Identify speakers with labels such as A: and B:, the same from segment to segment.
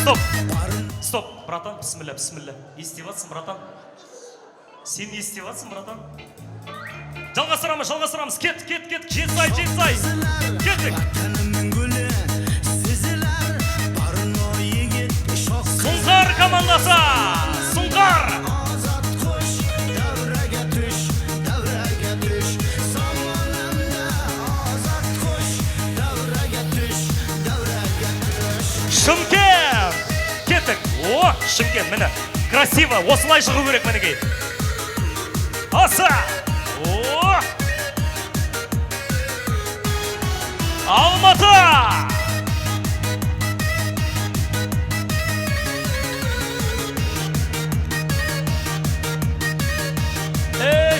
A: Стоп. Стоп, братан, бісмілля, бісмілля. Естіп атсың, братан. Сен естіп атсың, братан. Жалғастырамыз. Кет. Жетсай. Кеттік. Сұңқар командасы. Сұңқар. Шымкент. Кеттік. О, Шымкент, міне. Красиво. Осылай шығу керек мінекей. Аса. О. Алматы.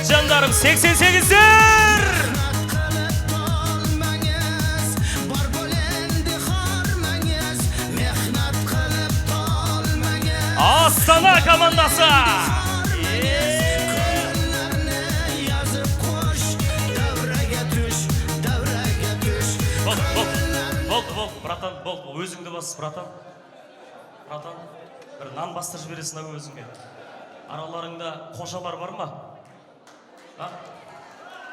A: Жандарым, 88'дер. Астана командасы. Болды, братан, болды. Өзіңді бас, братан. Бір нан бастыр жібересің ау өзіңе. Араларыңда қожалар бар ма?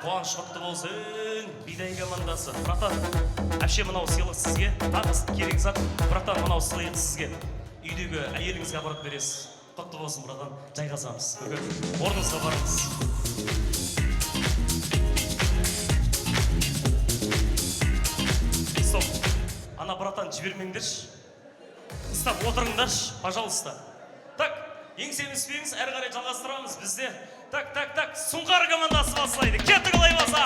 A: Қуаныш құтты болсын, бидай командасы. Братан, әпше мынау сыйлық сізге. Тағыз керек зат, братан, мынау сыйлық сізге. Үйдегі әйеліңізге апарып бересіз. Құтты болсын, братан, жайғасамыз. Орныңызға барыңыз. Стоп. Ана, братан, жібермеңдерші. Стап, отырыңдаршы, пожалуйста. Так, еңсеміспеңіз, әрі қарай жалғастырамыз бізде. Так, Сұңқар командасы бастайды. Кеттік олай баса.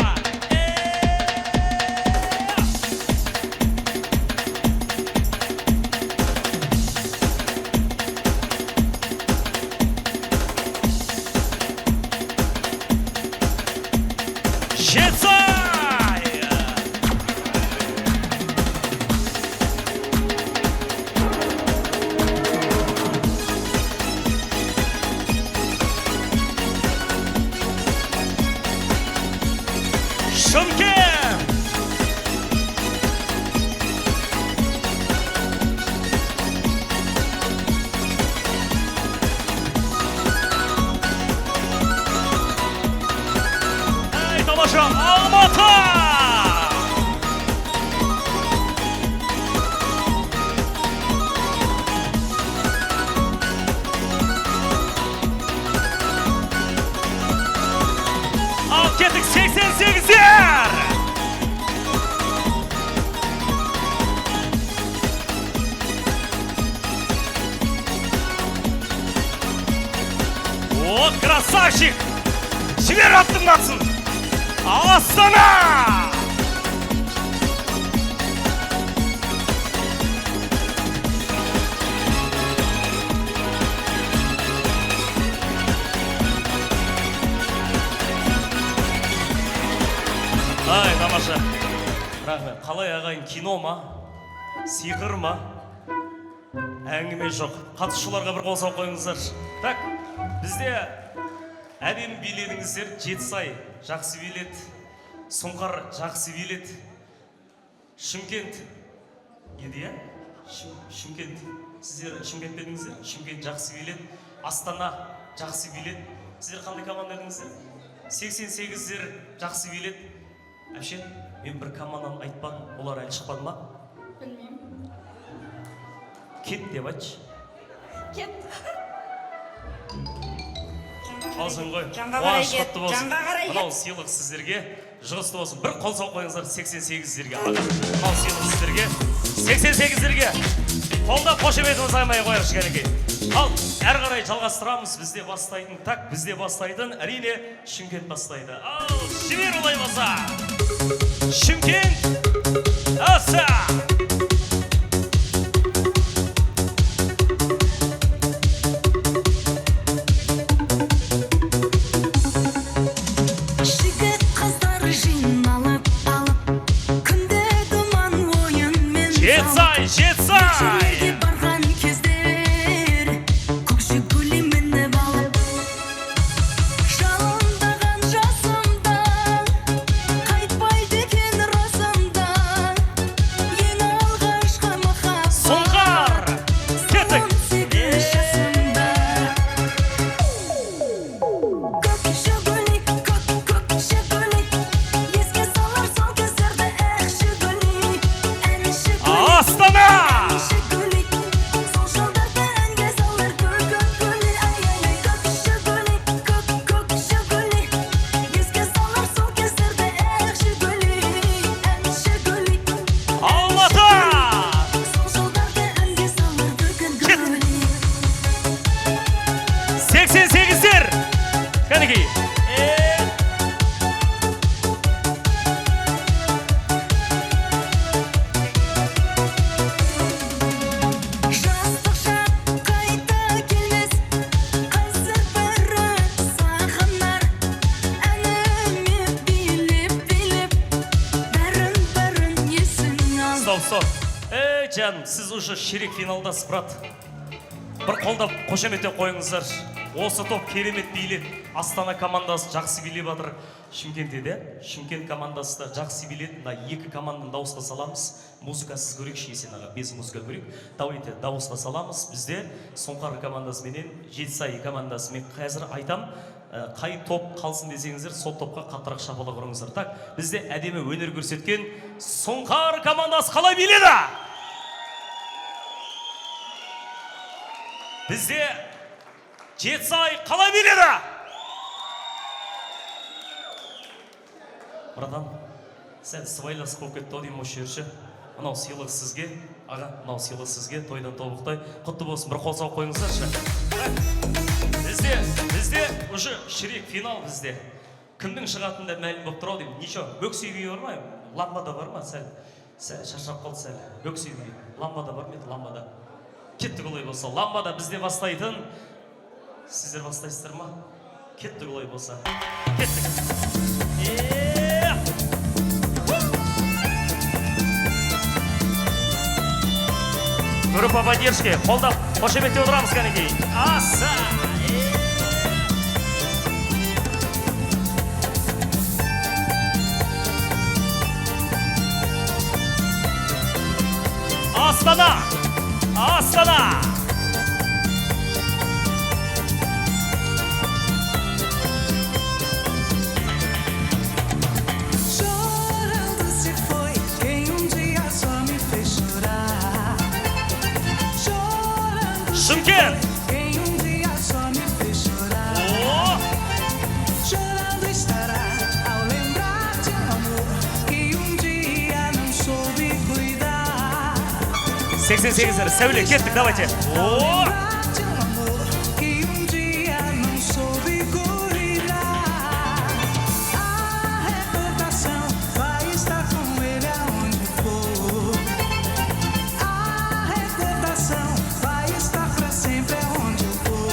A: Кеттік 88'дер. О, красавчик. Жібер аттымдатсын. Астана. Ай, тамаша. Рахмет. Қалай ағайын, кино ма? Сиқыр ма? Әңгіме жоқ. Қатысушыларға бір қол соғып қойыңыздар. Так, бізде әдемі биледіңіздер. Жетісай жақсы билет, Сұңқар жақсы билет, Шымкент еді, я? Шымкент. Сіздер Шымкент дедіңіздер. Шымкент жақсы билет, Астана жақсы билет. Сіздер қандай команда едіңіздер? 88'дер жақсы билет. Әпше, мен бір командан айтпадым, олар әлі шықпады ма?
B: Білмеймін.
A: Кет деп айтшы.
B: Кет.
A: Қалсын ғой. Қуаныш құтты болсын. Мынау сыйлық сіздерге. Жұғысты болсын. Bir қол соғып қойыңыздар 88'дерге. Мынау сыйлық сіздерге. 88'дерге. Қолда қошеметіміз аймай қойыршы кәнекей. Ал, әрі қарай жалғастырамыз. Бізде бастайтын, так, бізде бастайтын, әрине Шымкент бастайды. Ал, жібер олай баса. Шымкент, аса! Жетсай! стоп. Жаным, сіз уже ширек финалдасыз, брат. Бір қолдап қошеметтеп қойыңыздар. Осы топ керемет билеп, Астана командасы жақсы билеп жатыр. Шымкентте де, Шымкент командасы да жақсы билет. Мына екі команданы дауысқа саламыз. Музыкасыз көрейікші, Есен аға, без музыка көрейік. Давайте дауысқа саламыз. Бізде Сұңқар командасыменен Жетісай командасымен қазір айтам, қай топ қалсын десеңіздер, сол топқа қаттырақ шапалақ ұрыңыздар. Так, бізде әдемі өнер көрсеткен Сұңқар командасы қалай биледі? Бізде Жетісай қалай биледі? Братан, сәл сыбайлас болып кетті деймін осы жерші. Мынау сыйлық сізге, аға, мынау сыйлық сізге, тойдан тобықтай. Құтты болсын, бір қол соғып қойыңыздаршы. Бізде уже ширек финал бізде. Кімнің шығатында мәлім болып тұрау деймін. Ничо, бөксей күйі бар ма? Ламбада бар ма? Сәл шашап қалды сәл. Бөксей күйі. Ламбада бар ма еді? Ламбада. Кеттік олай болса. Ламбада бізде бастайтын. Сіздер бастайсыздар ма? Кеттік олай болса. Кеттік. Группа поддержки. Қолдап, қошеметтеп отырамыз кәнекей. Аса! Астана! Астана! Шымкент!
C: Chorando estará ao lembrar de amor que dia não soube cuidar.
A: 88'лер, сәуле, кеттік, давайте.
C: De amor que dia não soube cuidar. A reputação vai estar com ele aonde for. A reputação vai estar pra sempre aonde eu for.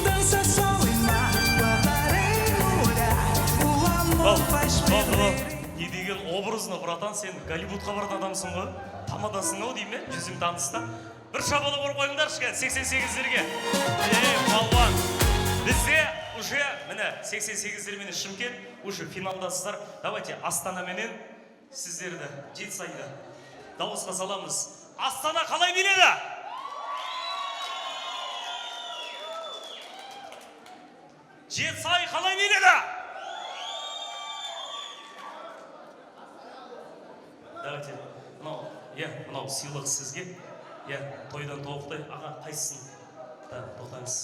C: Dança, sol e mar, guardarei no olhar. O amor faz perder.
A: Не деген образына, братан, сен Голливудқа баратын адамсың ғой? Тамадасың ау дейме, жүзім таныста. Бір шабалы қор қойыңдаршы кән, 88'лерге. Балуан, бізде уже, міне, 88'лермен Шымкент, уже финалдасыздар. Давайте Астанаменен сіздерді, Жетісайды дауысқа саламыз. Астана қалай биледі? Жетісай қалай биледі? Давайте, мынау сыйлық сізге. Тойдан тоғықтай, аға, қайсысын? Тоқтаңыз.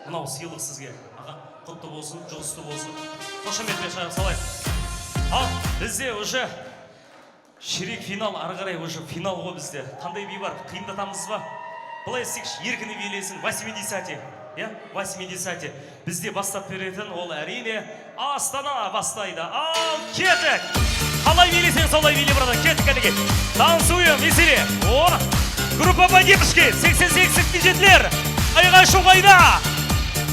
A: Мынау сыйлық сізге. Аға, құтты болсын, жұғысты болсын. Қошеметпен шағып салайық. Ал, бізде уже ширек финал, ары қарай уже финал ғой бізде. Қандай би бар? Қиындатамыз ба? Бұлай істекші, еркіні билесін, 80-ти. 80-ти. Бізде бастап беретін ол әрине Астана бастайды. Ал, кеттік! Қалай билесең, солай биле, братан. Кеттік кәдеге. Танцуем, веселе. Группа поддержки, 88-лер. Айғай шоғайда.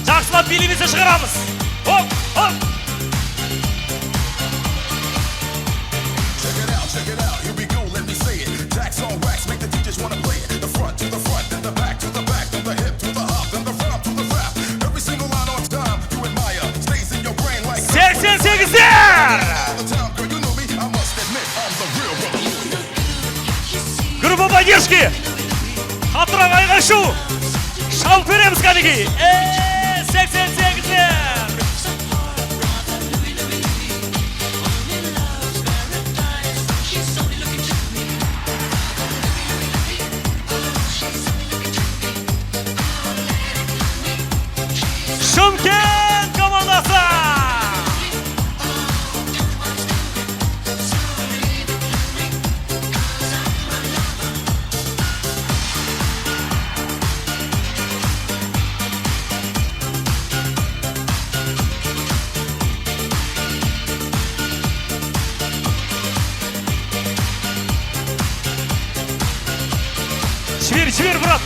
A: Жақсылап билемесе шығарамыз. Оп!
D: Check it out, here we go, let me say it. Jacks on wax, make the DJs wanna play it. The front to the front, then the back to the back, then the hip to the hop, then the front to the rap. Every single line on time, you admire, stays in your brain like
A: 88'лер!
D: all the time, girl, you know me, I must admit, I'm the real brother.
A: Группа поддержки! Қатырақ айға шу! Шауып береміз кәдеге! 88'лер! Шымкент командасы! Жібер, брат!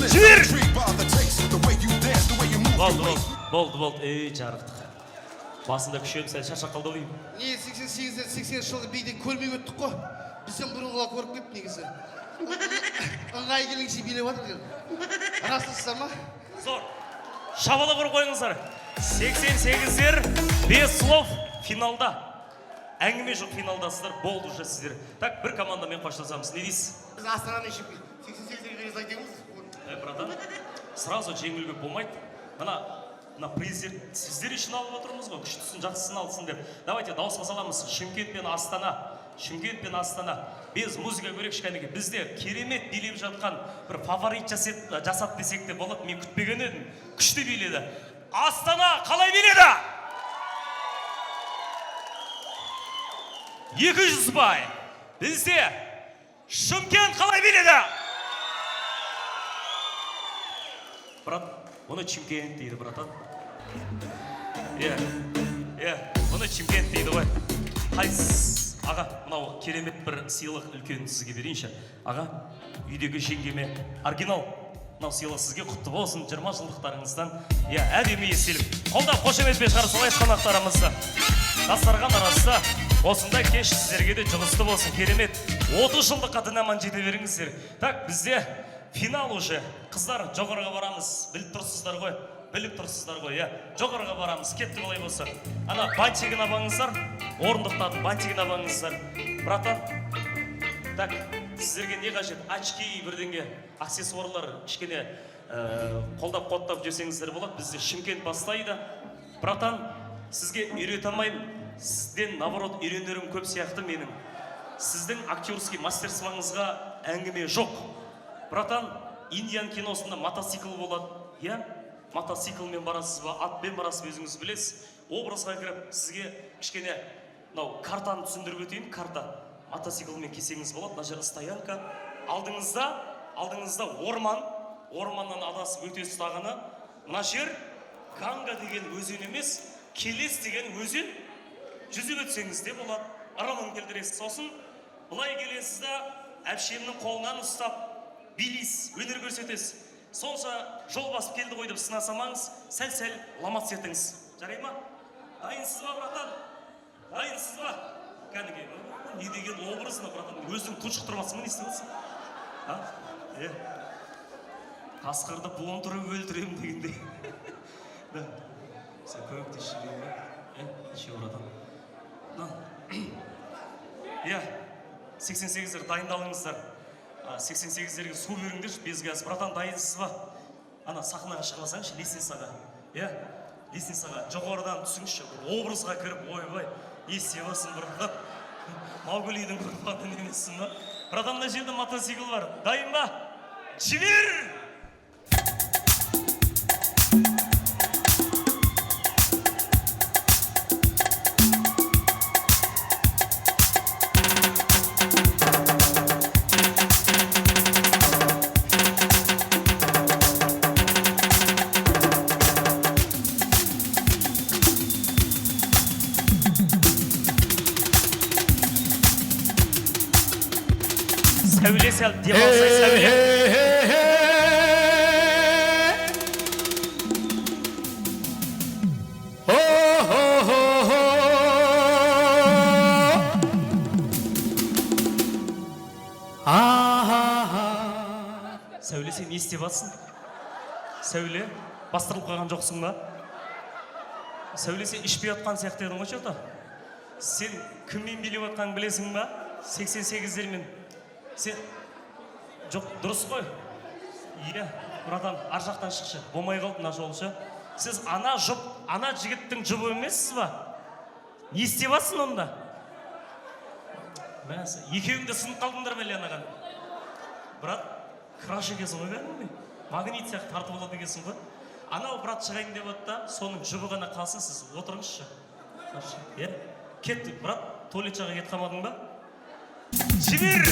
A: Жібер! Болды. Жарықтық. Басында күшем сәл шаршап қалды деймін.
E: Не 88-ден 80 жылғы биден көрмей өттік қой. Бізден бұрынғыла көріп кеп негізі. Ыңғай келіңше билеп жатыр екен. Расысыздар ма?
A: Зор. Шабала бір қойыңыздар. 88-дер 5 слов финалда. Әңгіме жоқ финалдасыздар. Болды уже сіздер. Так, бір командамен қоштасамыз. Не дейсіз?
E: Біз Астанамен ішіп 88-ден айтамыз.
A: Братан, сразу жеңілге болмайды. Мына президент сіздер үшін алып отырмыз ғой, күштісін, жақсысын алсын деп. Давайте дауысқа саламыз. Шымкент пен Астана. Біз музыка көрейік кәніге. Бізде керемет билеп жатқан бір фаворит жасат десек те болады. Мен күтпеген едім. Күшті биледі. Астана қалай биледі? 200 бай. Бізде Шымкент қалай биледі? Брат, оны Чимкент дейді, братан. Оны Чимкент дейді ғой. Қайсыз, аға, мынау керемет бір сыйлық үлкен сізге берейінші. Аға, үйдегі жеңгеме оригинал. Мынау сыйлық сізге құтты болсын, 20 жылдықтарыңыздан. Әдемі естелік. Қолдап қошеметпен шығарып солай қонақтарымызды. Дастархан арасында осындай кеш сіздерге де жұғысты болсын. Керемет. 30 жылдыққа дінаман жете беріңіздер. Так, бізде финал уже. Қыздар, жоғарыға барамыз. Біліп тұрсыздар ғой, жоғарыға барамыз. Кетті олай болса. Ана бантигін абаңыздар, орындықтады бантигін абаңыздар. Братан, так, сіздерге не қажет? Очки, бірдеңе, аксессуарлар, кішкене қолдап жесеңіздер болады. Бізде Шымкент бастайды. Братан, сізге үйрете алмаймын. Сізден, наоборот, үйренерім көп сияқты менің. Сіздің актерский мастерствоңызға әңгіме жоқ. Братан, Индиян киносында мотоцикл болады, мотоциклмен барасыз ба, атпен барасыз өзіңіз білесіз. Образға кіріп, сізге кішкене картаны түсіндіріп өтейін, карта. Мотоциклмен кесеңіз болады, мына жер стоянка. Алдыңызда орманнан адасып өтесіз тағыны. Мына жер Ганга деген өзен емес, Келес деген өзен. Жүзіп өтсеңіз де болады, ырымын келдіресіз. Сосын, бұлай келесіз да, әпшемнің қолынан ұстап, билейсіз, өнер көрсетесіз. Сонша жол басып келді ғой деп сынасамаңыз, сәл-сәл ламат сетіңіз. Жарай ма? Дайынсыз ба, братан? Дайынсыз ба? Кәніге, не деген образына, братан, өзің тұншықтырмасың, не істемесің? Қасқырды буын тұрып өлтірем дегенде. Сен көмекте ішілеу ба? Ше, братан. 88-дер дайындалыңыздар. 88-дерге су беріңдер, без газ. Братан, дайынсыз ба? Ана сахнаға шығасаңшы, лестницаға. Лестницаға жоғарыдан түсіңізші, образға кіріп, ой-бай, естебасын, братан. Мауглидің құрбаны немесің ба? Братан, мына жерде мотоцикл бар. Дайын ба? Жібер! Сәуле сәл демалсай сәуле. Сәуле, сен не істеп жатсың? Сәуле, бастырылып қалған жоқсың ба? Сәуле, сен ішпей отқан сияқты едің ғой что-то? Сен кіммен билеп отқанын білесің ба? 88-дермен. Сен жоқ, дұрыс қой. Братан, ар жақтан шықшы. Болмай қалды мына жолшы. Сіз ана жігіттің жұбы емессіз ба? Не істеп жатсың онда? Екеуіңді сынып қалдыңдар ма анаған? Брат, краш екесің ғой бәрін? Магнит сияқты тартып алады екесің ғой? Анау брат шығайын деп отта, соның жұбы ғана қалсын, сіз отырыңызшы. Кетті, брат, туалет жаға кет қалмадың ба? Жібер!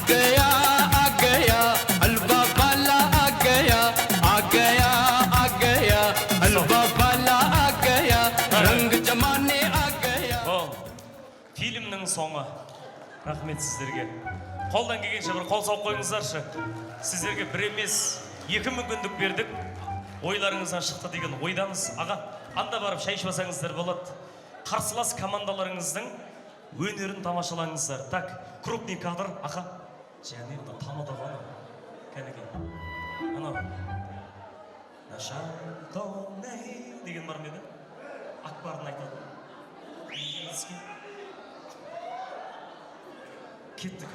C: आ गया हलवा वाला आ गया आ गया आ गया हलवा वाला आ गया रंग जमाने आ गया
A: Ол фильмнің соңы. Рахмет сіздерге. Қолдан келгенше бір қол соғып қойыңыздаршы. Сіздерге бір емес, 2 мүмкіндік бердік. Ойларыңыздан шықты деген ойдамыз. Аға, анда барып шай ішіп алсаңыздар болады. Қарсылас командаларыңыздың өнерін тамашалаңыздар. Так, крупный кадр. Аға, және онда тамада ғана. Кәнекей. Анау. Наша тонай деген бар ма еді? Акбардың айтады. Кеттік.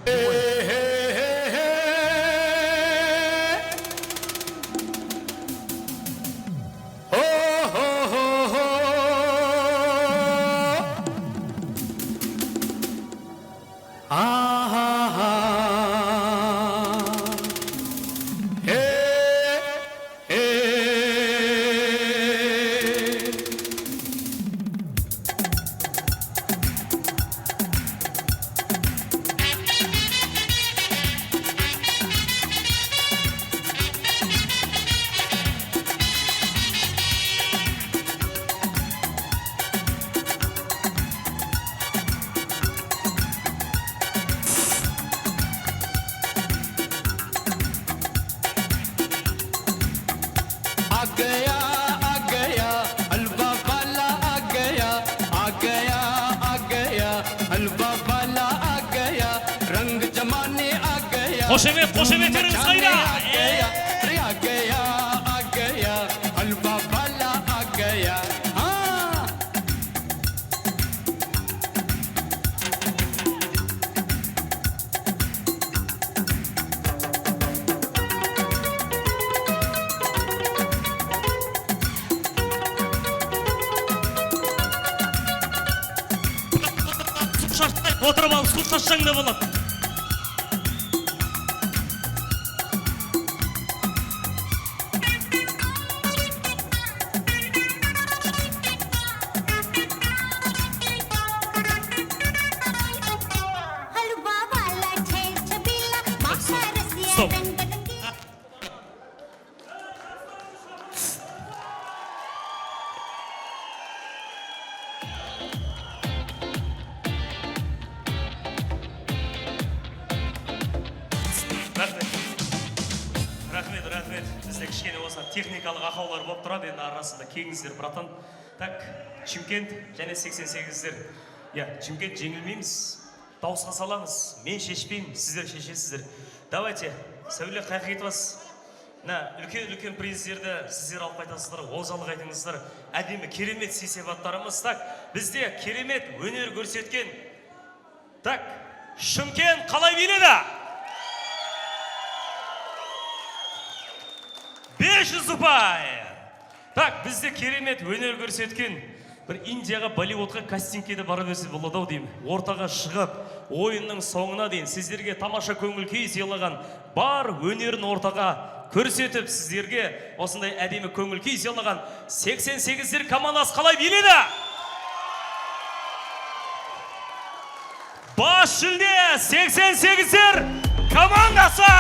C: आ गया हलवा वाला आ गया आ गया आ गया हलवा वाला आ गया रंग जमाने आ गया
A: Қошемет сайда.
C: आ गया हलवा वाला आ गया हाँ
A: Отырып алып су шашсаң да болады.
F: हलवा वाला ठेल छबीला माखा रसिया
A: Stop.
F: रंग बदंगी
A: Рахмет. Бізде кішкене осы техникалық ақаулар болып тұрады, енді арасында келіңіздер, братан. Так, Шымкент және 88-дер. Шымкент жеңілмейміз. Дауысқа саламыз. Мен шешпеймін, сіздер шешесіздер. Давайте, Сәуле Қайқетовас. Үлкен приздерді сіздер алып қайтасыздар, олжалық айтыңыздар. Әдемі керемет сый-сияпаттарымыз. Так, бізде керемет өнер көрсеткен. Так, Шымкент қалай биледі? 500 ұпай! Так, бізде керемет өнер көрсеткен. Бір Индияға, Болливудқа кастингке де бара берсе болады ау деймін. Ортаға шығып, ойынның соңына дейін сіздерге тамаша көңіл күй сыйлаған бар өнерін ортаға көрсетіп, сіздерге осындай әдемі көңіл күй сыйлаған 88-дер командасы қалай биледі? Бас жүлде 88-дер командасы!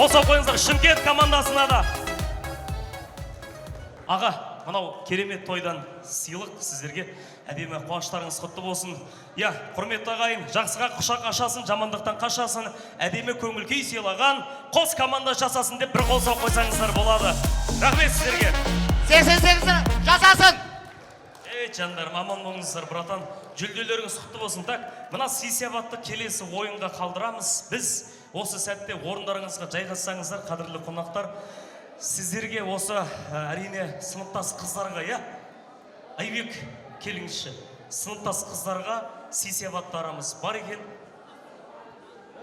A: Қосып қойыңыздар Шымкент командасына да. Аға, мынау керемет тойдан сыйлық сіздерге. Әдемі қуаныштарыңыз құтты болсын. Құрметті ағайын, жақсыға құшақ ашасын, жамандықтан қашасын, әдемі көңіл күй сыйлаған қос команда жасасын деп бір қол соғып қойсаңыздар болады. Рахмет сіздерге.
E: 88 жасасын.
A: Жандарым, аман болыңыздар, братан. Жүлделеріңіз құтты болсын. Так, мына сый-сияпатты келесі ойынға қалдырамыз. Біз осы сәтте орындарыңызға жайғасаңыздар, қадірлі қонақтар. Сіздерге осы әрине сыныптас қыздарға, Айбек, келіңізші. Сыныптас қыздарға сый-сияпаттарымыз бар екен.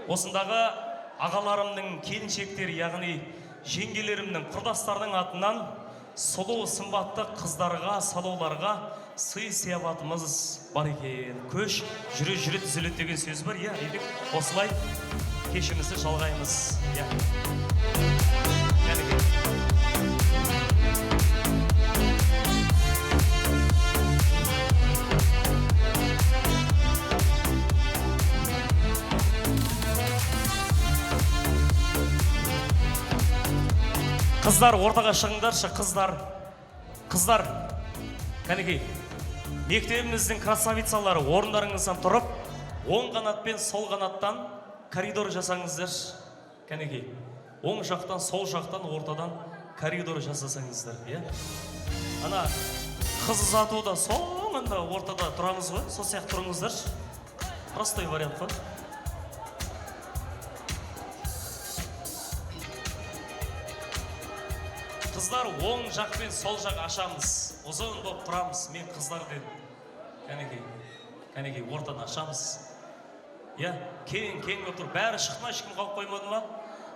A: Осындағы ағаларымның келіншектері, яғни жеңгелерімнің, құрдастардың атынан сұлу сымбатты қыздарға, салуларға сый сияпатымыз бар екен. Көш жүре түзеледі деген сөз бар. Иә, Айбек, осылай кешімізді жалғаймыз. Иә. Қыздар, ортаға шығыңдаршы, қыздар, кәнекей, мектебіміздің красавицалары орындарыңыздан тұрып, оң қанат пен сол қанаттан коридор жасаңыздар, кәнекей, оң жақтан, сол жақтан, ортадан коридор жасасаңыздар, иә? Ана, қыз ұзатуда соңында ортада тұрамыз ғой, сол сияқты тұрыңыздар, простой вариант қой. Қыздар оң жақ пен сол жақ ашамыз. Ұзын болып тұрамыз. Мен қыздар дедім. Кәнекей, ортаны ашамыз. Иә, кең болып тұр. Бәрі шықма, ешкім қалып қоймады ма?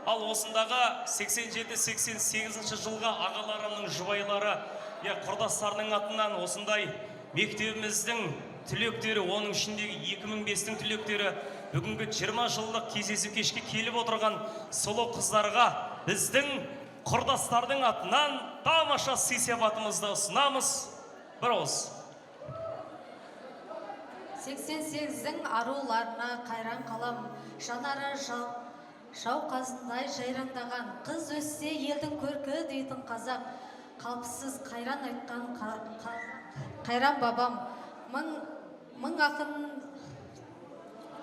A: Ал осындағы 87-88 жылға ағаларымның жұбайлары, құрдастарының атынан осындай мектебіміздің түлектері, оның ішіндегі 2005-тің түлектері, бүгінгі 20 жылдық кездесу кешке келіп отырған сұлу қыздарға біздің құрдастардың атынан тамаша сый сияпатымызды ұсынамыз. Бір ауыз.
B: 88-дің аруларына қайран қалам, жанары жауқазындай жайраңдаған, қыз өссе елдің көркі дейтін қазақ, қалпсыз қайран айтқан қайран бабам. Мың ақын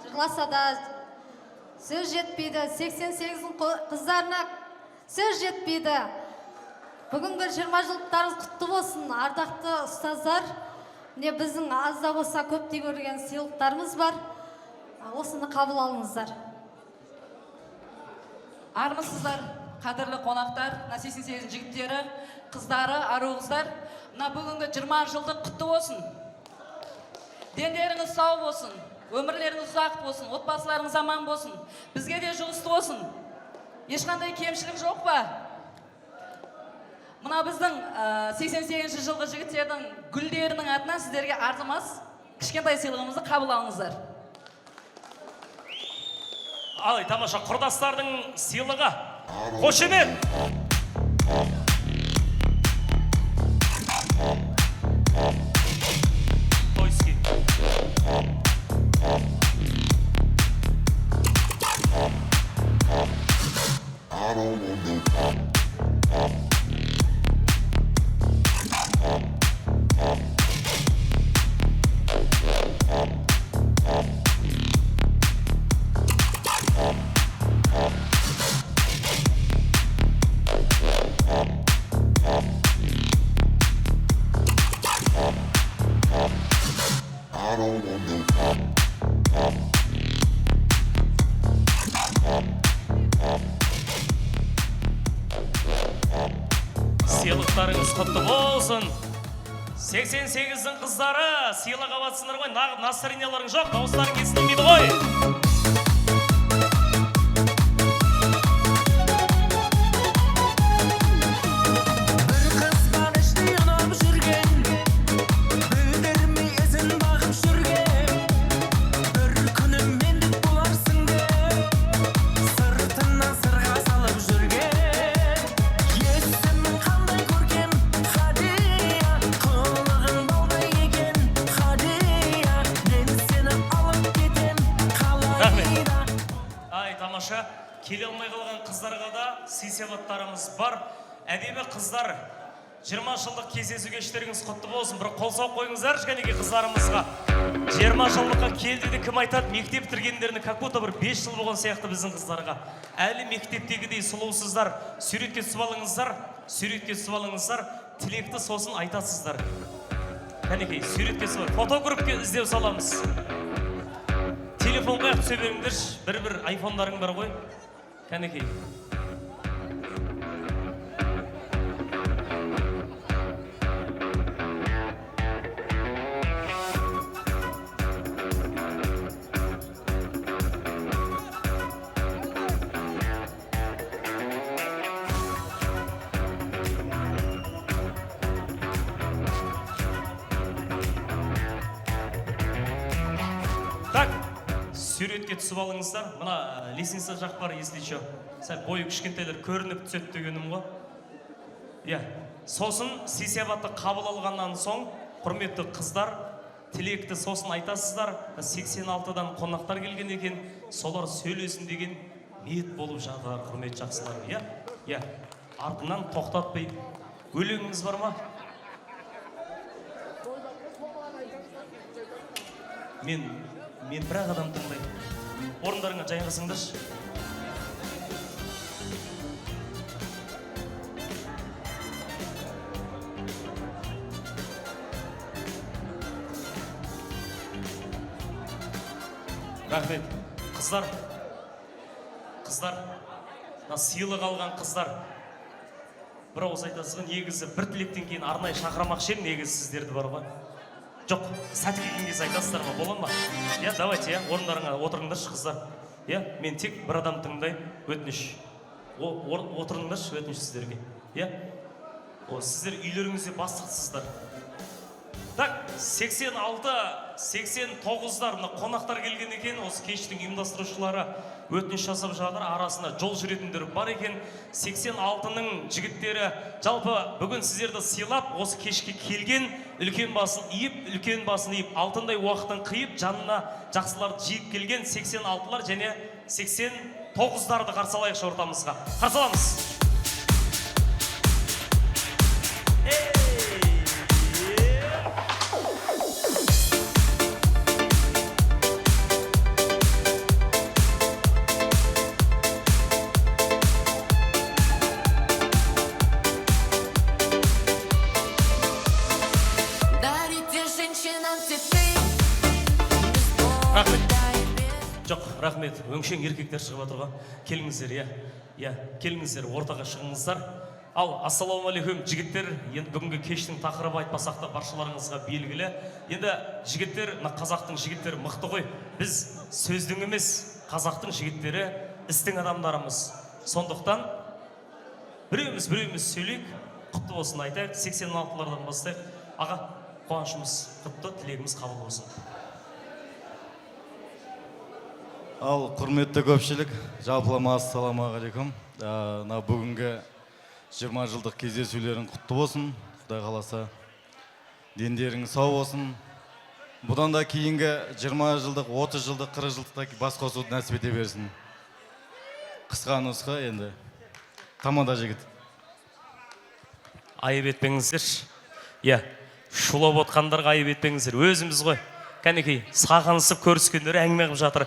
B: жырласа да сөз жетпейді, 88-дің қыздарына сөз жетпейді. Бүгінгі 20 жылдықтарыңыз құтты болсын, ардақты ұстаздар. Міне біздің аз да болса көптей көрген сыйлықтарымыз бар. Осыны қабыл алыңыздар.
G: Армысыздар, қадірлі қонақтар, 88 жігіттері, қыздары, ару қыздар. Мына бүгінгі 20 жылдық құтты болсын. Дендеріңіз сау болсын, өмірлеріңіз ұзақ болсын, отбасыларыңыз аман болсын. Бізге де жұғысты болсын. Ешқандай кемшілік жоқ па? Мына біздің 88 жылғы жігіттердің гүлдерінің атынан сіздерге артылмас кішкентай сыйлығымызды қабыл алыңыздар.
A: Ал, тамаша, құрдастардың сыйлығы. Қошемет! Тойский. Сыйлықтарыңыз құтты болсын. 88-дің қыздары сыйлыға батсындар ғой, нағып настроенияларың жоқ, дауыстарың естілмейді ғой. Келе алмай қалған қыздарға да сый-сияпаттарымыз бар. Әдемі қыздар, 20 жылдық кездесу кештеріңіз құтты болсын. Бір қол соғып қойыңыздар кәнекей қыздарымызға. 20 жылдыққа келді де кім айтады, мектеп бітіргендеріне как-будто бір 5 жыл болған сияқты біздің қыздарға. Әлі мектептегідей сұлусыздар. Суретке түсіп алыңыздар, тілекті сосын айтасыздар. Кәнекей, суретке түсіп, фотографке іздеу саламыз. Телефонға түсе беріңдер, бір айфондарың бар ғой. Кәнекей. суретке түсіп алыңыздар. Мына лестница жақ бар, если что. Сәл бойы кішкентайлар көрініп түседі дегенім ғой. Иә. Сосын сый-сияпатты қабыл алғаннан соң, құрметті қыздар, тілекті сосын айтасыздар. 86-дан қонақтар келген екен, солар сөйлесін деген ниет болып жатыр, құрметті жақсылар. Иә? Иә. Артынан тоқтатпай. Өлеңіңіз бар ма? Мен бір-ақ адам тыңдаймын. Орындарыңа жайғасыңдаршы. Рахмет. Қыздар, сыйлық алған қыздар. Бір ауыз айтасыз, негізі бір тілектен кейін арнайы шақырамақшы едім, негізі сіздерді бар ғой. Жоқ, сәті келген кезде айтасыздар ма, болады ма? Иә, давайте, орындарыңа отырыңдаршы, қыздар. Иә, мен тек бір адам тыңдаймын, өтініш. Отырыңдаршы, өтініш сіздерге. Иә? Сіздер үйлеріңізде бастықсыздар. Так, 86-89-дар қонақтар келген екен, осы кештің ұйымдастырушылары өтініш жасап жатыр, арасында жол жүретіндер бар екен. 86-ның жігіттері жалпы бүгін сіздерді сыйлап, осы кешке келген, үлкен басын иіп, алтындай уақытын қиып, жанына жақсыларды жиып келген 86-лар және 89-дарды қарсалайықшы ортамызға. Қарсаламыз! Рахмет, өңшең еркектер шығып жатыр ғой. Келіңіздер, иә, келіңіздер, ортаға шығыңыздар. Ал, ассалаумағалейкум, жігіттер, енді бүгінгі кештің тақырыбы айтпасақ та баршаларыңызға белгілі. Енді жігіттер, қазақтың жігіттері мықты ғой. Біз сөздің емес, қазақтың жігіттері істің адамдарымыз. Сондықтан біреуміз сөйлейік, құтты болсын айтайық, 86-лардан бастайық. Аға, қуанышымыз құтты, тілегіміз қабыл болсын.
H: Ал, құрметті көпшілік, жалпылама ассалаумағалейкум. Бүгінгі 20 жылдық кездесулерің құтты болсын, Құдай қаласа. Дендерің сау болсын. Бұдан да кейінгі 20 жылдық, 30 жылдық, 40 жылдық бас қосуды нәсіп ете берсін. Қысқа нұсқа енді. Тамада жігіт.
A: Айып етпеңіздер. Иә, шулап отқандарға айып етпеңіздер. Өзіміз ғой. Кәнекей, сағынысып көріскендер әңгіме қылып жатыр.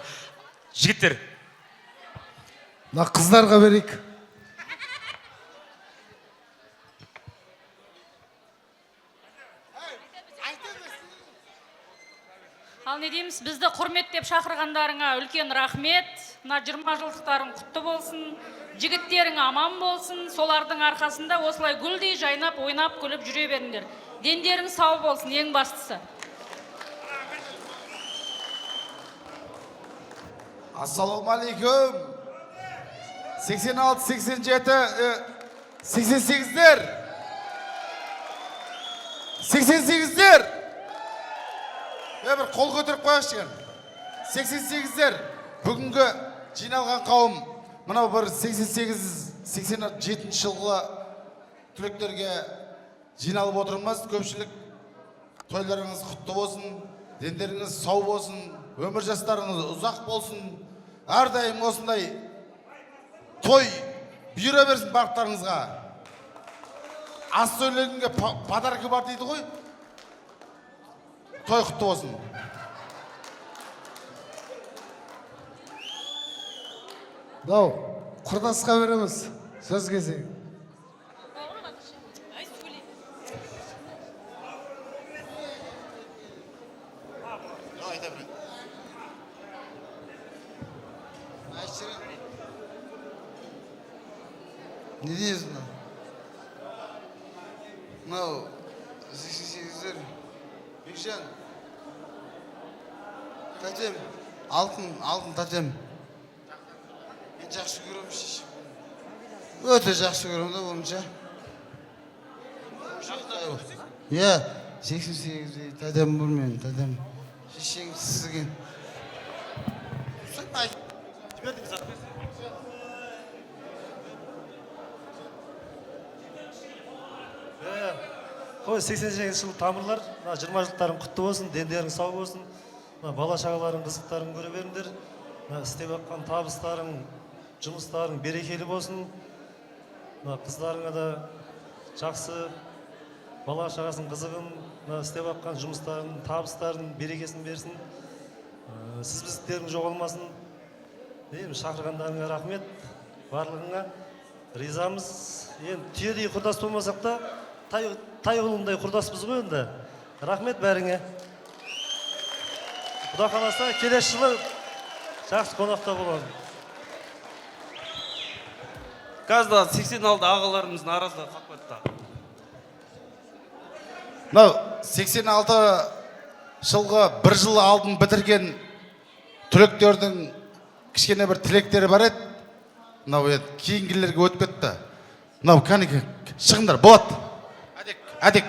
A: Жігіттер.
E: Мына қыздарға берейік.
I: Ал не дейміз, бізді құрметтеп шақырғандарыңа үлкен рахмет. Мына 20 жылдықтарың құтты болсын, жігіттерің аман болсын, солардың арқасында осылай гүлдей жайнап, ойнап, күліп жүре беріңдер. Дендерің сау болсын, ең бастысы.
E: Ассалаумағалейкум. 86, 87, 88-дер. 88-дер. Бір қол көтеріп қойыңызшы. 88-дер. Бүгінгі жиналған қауым мынау бір 88-87 жылғы түлектерге жиналып отырмыз. Көпшілік тойларыңыз құтты болсын, дендеріңіз сау болсын, өмір жастарыңыз ұзақ болсын. Әрдайым осындай той бұйыра берсін бақыттарыңызға. Ас сөйлегенге подарка бар дейді ғой. Той құтты болсын. Дау, құрдасқа береміз. Сөз кезегі. Не дейсің? Мынау 88-дер. Бекжан. Тәтем, алтын тәтем. Мен жақсы көрем шешім. Өте жақсы көрем да болынша. Иә, 88-дер тәтем бұл мен, тәтем. Шешең сізген.
J: Қой 88 жыл тамырлар, 20 жылдықтарың құтты болсын, дендерің сау болсын, бала шағаларың, қызықтарың көре беріңдер, істеп жатқан табыстарың, жұмыстарың берекелі болсын, қыздарыңа да жақсы бала шағасын қызығын, істеп жатқан жұмыстарын, табыстарын, берекесін берсін. Сіз біздіктерің жоғалмасын. Шақырғандарыңа рахмет, барлығыңа ризамыз. Енді түйедей құрдас болмасақ та, тай ұлындай құрдаспыз ғой енді. Рахмет бәріңе. Құда қаласа келесі жылы жақсы қонақта боламын.
K: Қазда 86 ағаларымыздың арасында қақпатта.
E: Мынау 86 жылғы бір жыл алдын бітірген түлектердің кішкене бір тілектері бар еді. Мынау кейінгілерге өтіп кетті. Мынау кәнеке шығыңдар, болады. Әдек.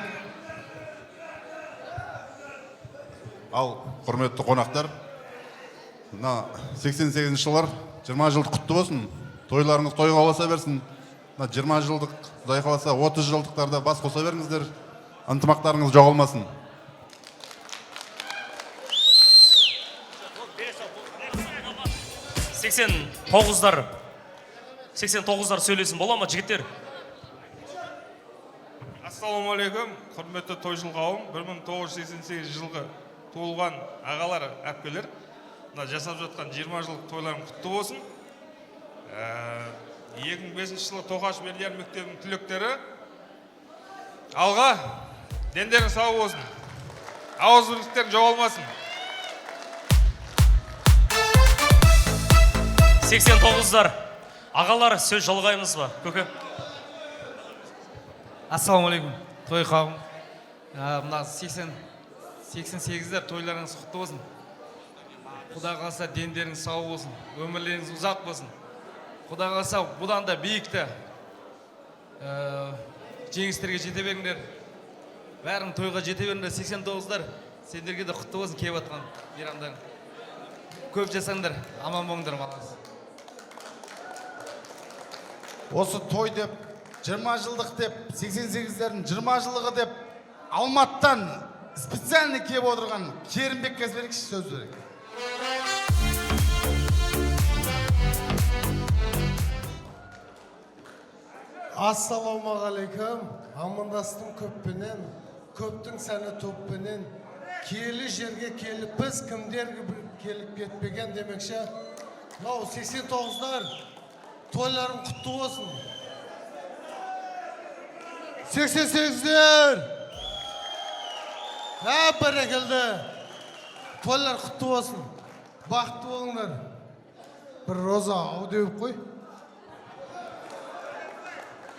L: Ал құрметті қонақтар, 88 жылдар 20 жылдық құтты болсын. Тойларыңыз тойға қаласа берсін. 20 жылдық, құдай қаласа 30 жылдықтарда бас қоса беріңіздер. Ынтымақтарыңыз жоғалмасын.
A: Сексен тоғыздар сөйлесін бола ма, жігіттер?
M: Ассалаумағалейкум, құрметті тойшыл қауым. 1988 жылғы туылған ағалар, әпкелер. Жасап жатқан 20 жылдық тойларың құтты болсын. 2005 жылы Тоқаш Бельяр мектебінің түлектері. Алға, дендерің сау болсын. Ауызбірліктерің жоғалмасын.
A: 89-дар. Ағалар сөз жалғаймыз ба, көке?
N: Ассалаумағалейкум, той қауым. Мына 88-дер тойларыңыз құтты болсын. Құда қаласа дендеріңіз сау болсын, өмірлеріңіз ұзақ болсын. Құда қаласа бұдан да биікті жеңістерге жете беріңдер. Бәрің тойға жете беріңдер. 89-дар, сендерге де құтты болсын келіп атқан мейрамдарың. Көп жасаңдар, аман болыңдар мағыз.
E: Осы той деп, 20 жылдық деп, 88-дердің 20 жылығы деп, Алматтан специальный кеп отырған Керімбек Кезберекші сөз берек.
J: Ассалаумағалейкум, амандастым көппенен, көптің сәні топпенен, келі жерге келіп біз кімдерге келіп кетпеген демекші. 89-дар, тойларың құтты болсын. 88-дер, бәрекелді, тойлар құтты болсын. Бақытты болыңдар. Бір роза ау деп қой.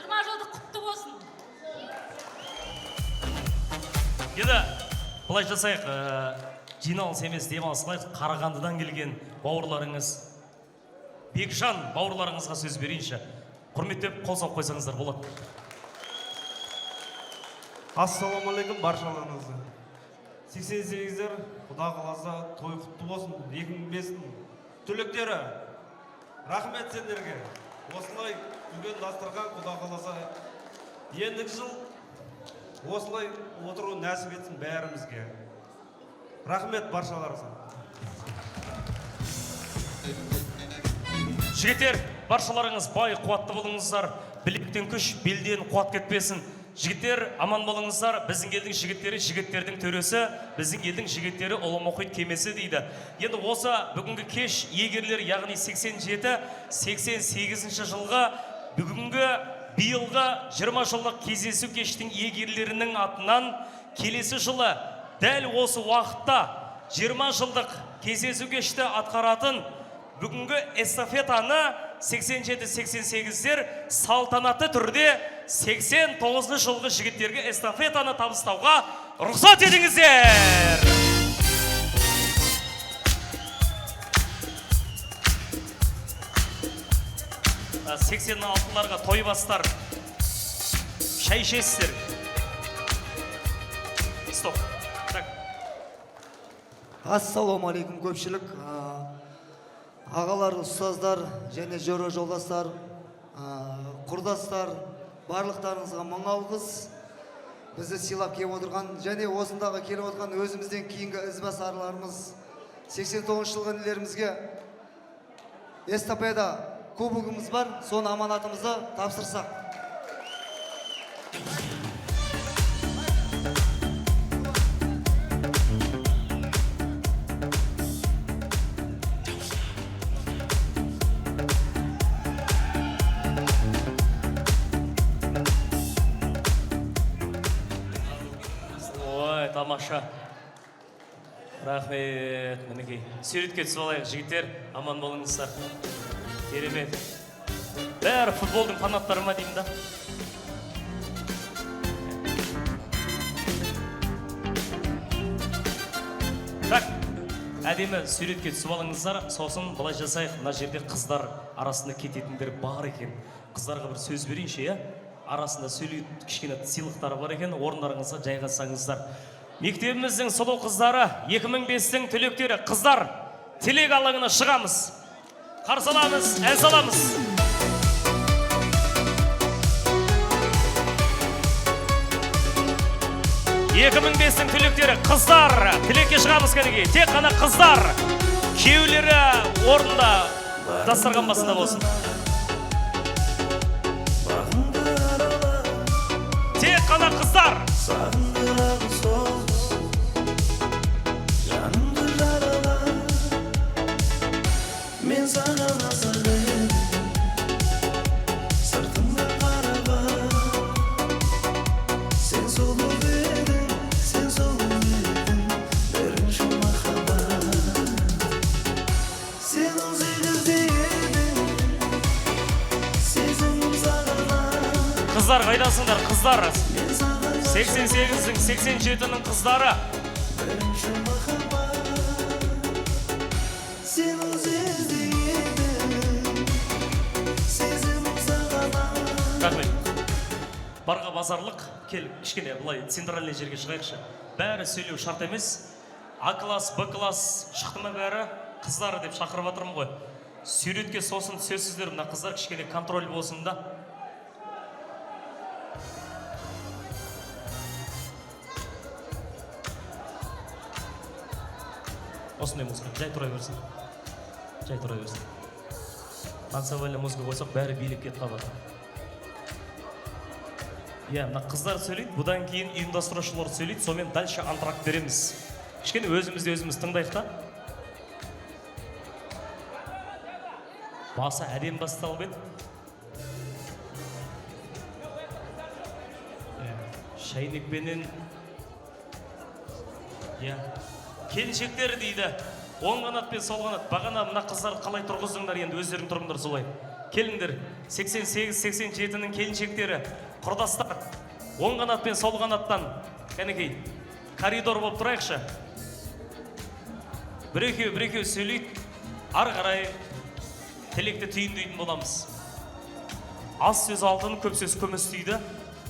I: 20 жылдық құтты болсын.
A: Еді, бұлай жасайық, жиналыс емес демалыс қылайық. Қарағандыдан келген бауырларыңыз, Бекжан бауырларыңызға сөз берейінші. Құрметтеп қол соғып қойсаңыздар болады.
K: Ассалаумағалейкум баршаларыңызға. 88-дер, құда қаласа той құтты болсын. 2005-дің түлектері, рахмет сендерге. Осылай үлкен дастархан құда қаласа. Ендігі жыл осылай отыру нәсіп етсін бәрімізге. Рахмет баршаларыңызға.
A: Жігіттер, баршаларыңыз бай қуатты болыңыздар. Біліктен күш, белден қуат кетпесін. Жігіттер, аман болыңыздар. Біздің елдің жігіттері, жігіттердің төресі, біздің елдің жігіттері ұлы мұхит кемесі дейді. Енді осы бүгінгі кеш егерлер, яғни 87-88 жылға бүгінгі биылғы 20 жылдық кездесу кештің егерлерінің атынан келесі жылы дәл осы уақытта 20 жылдық кездесу кешті атқаратын бүгінгі эстафетаны 87-88-дер салтанатты түрде 89 жылғы жігіттерге эстафетаны табыстауға рұқсат етіңіздер. 86-ларға той бастар, шай ішесіздер. Стоп.
O: Ассалаумағалейкум көпшілік.
J: ағалар, ұстаздар және жоро жолдастар, құрдастар, барлықтарыңызға мың алғыс. Бізді сыйлап келіп отырған және осындағы келіп отырған өзімізден кейінгі ізбасарларымыз 89 жылғы інілерімізге эстафета кубогымыз бар, соны аманатымызды тапсырсақ.
A: Ой, тамаша. Рахмет, мінекей. Суретке түсіп алайық, жігіттер, аман болыңыздар. Керемет. Бәрі футболдың фанаттары ма деймін да? Так, әдемі суретке түсіп алыңыздар, сосын былай жасайық, мына жерде қыздар арасында кететіндер бар екен. Қыздарға бір сөз берейінші, иә? Арасында сөйлейді, кішкене сыйлықтары бар екен, орындарыңызға жайғасаңыздар. Мектебіміздің сұлу қыздары, 2005-тің түлектері, қыздар, тілек алаңына шығамыз. Қарсы аламыз, ән саламыз. 2005-тің түлектері, қыздар, тілекке шығамыз кәнеге. Тек қана қыздар, күйеулері орында, дастархан басында болсын. Тек қана қыздар.
C: Мен саған асыл едім, сыртымда қараба. Сен сұлу едің, сен сұлу едің, бірінші махаббат. Сен өзгерді едің, сезімім сағына.
A: Қыздар қайдасыңдар, қыздар? 88-дің, 87-ның қыздары.
C: Бірінші махаббат. Сен өзгерді едің, сезімім сағына.
A: Рахмет. Барға базарлық, кел, кішкене бұлай центральный жерге шығайықшы. Бәрі сөйлеу шарт емес. А класс, Б класс шықты ма бәрі? Қыздары деп шақырып атырмын ғой. Суретке сосын сөзсіздер, мына қыздар кішкене контроль болсын да. Осындай музыка, жай тұра берсін. Жай тұра берсін. Танцевальный музыка қойсақ, бәрі билеп кет қабады. Иә, мына қыздар сөйлейді, бұдан кейін ұйымдастырушылар сөйлейді, сонымен дальше антракт береміз. Кішкене өзімізді өзіміз тыңдайық та. Басы әдем басталып еді. Шайнекпенен келіншектер дейді, оң қанат пен сол қанат. Бағана мына қыздар қалай тұрғыздыңдар, енді өздерің тұрыңдар солай. Келіңдер, 88-87-ның келіншектері, құрдастар, оң қанат пен сол қанаттан кәнекей коридор болып тұрайықшы. Бір-екеу сөйлейді, ары қарай тілекті түйіндейтін боламыз. Аз сөз алтын, көп сөз күміс дейді.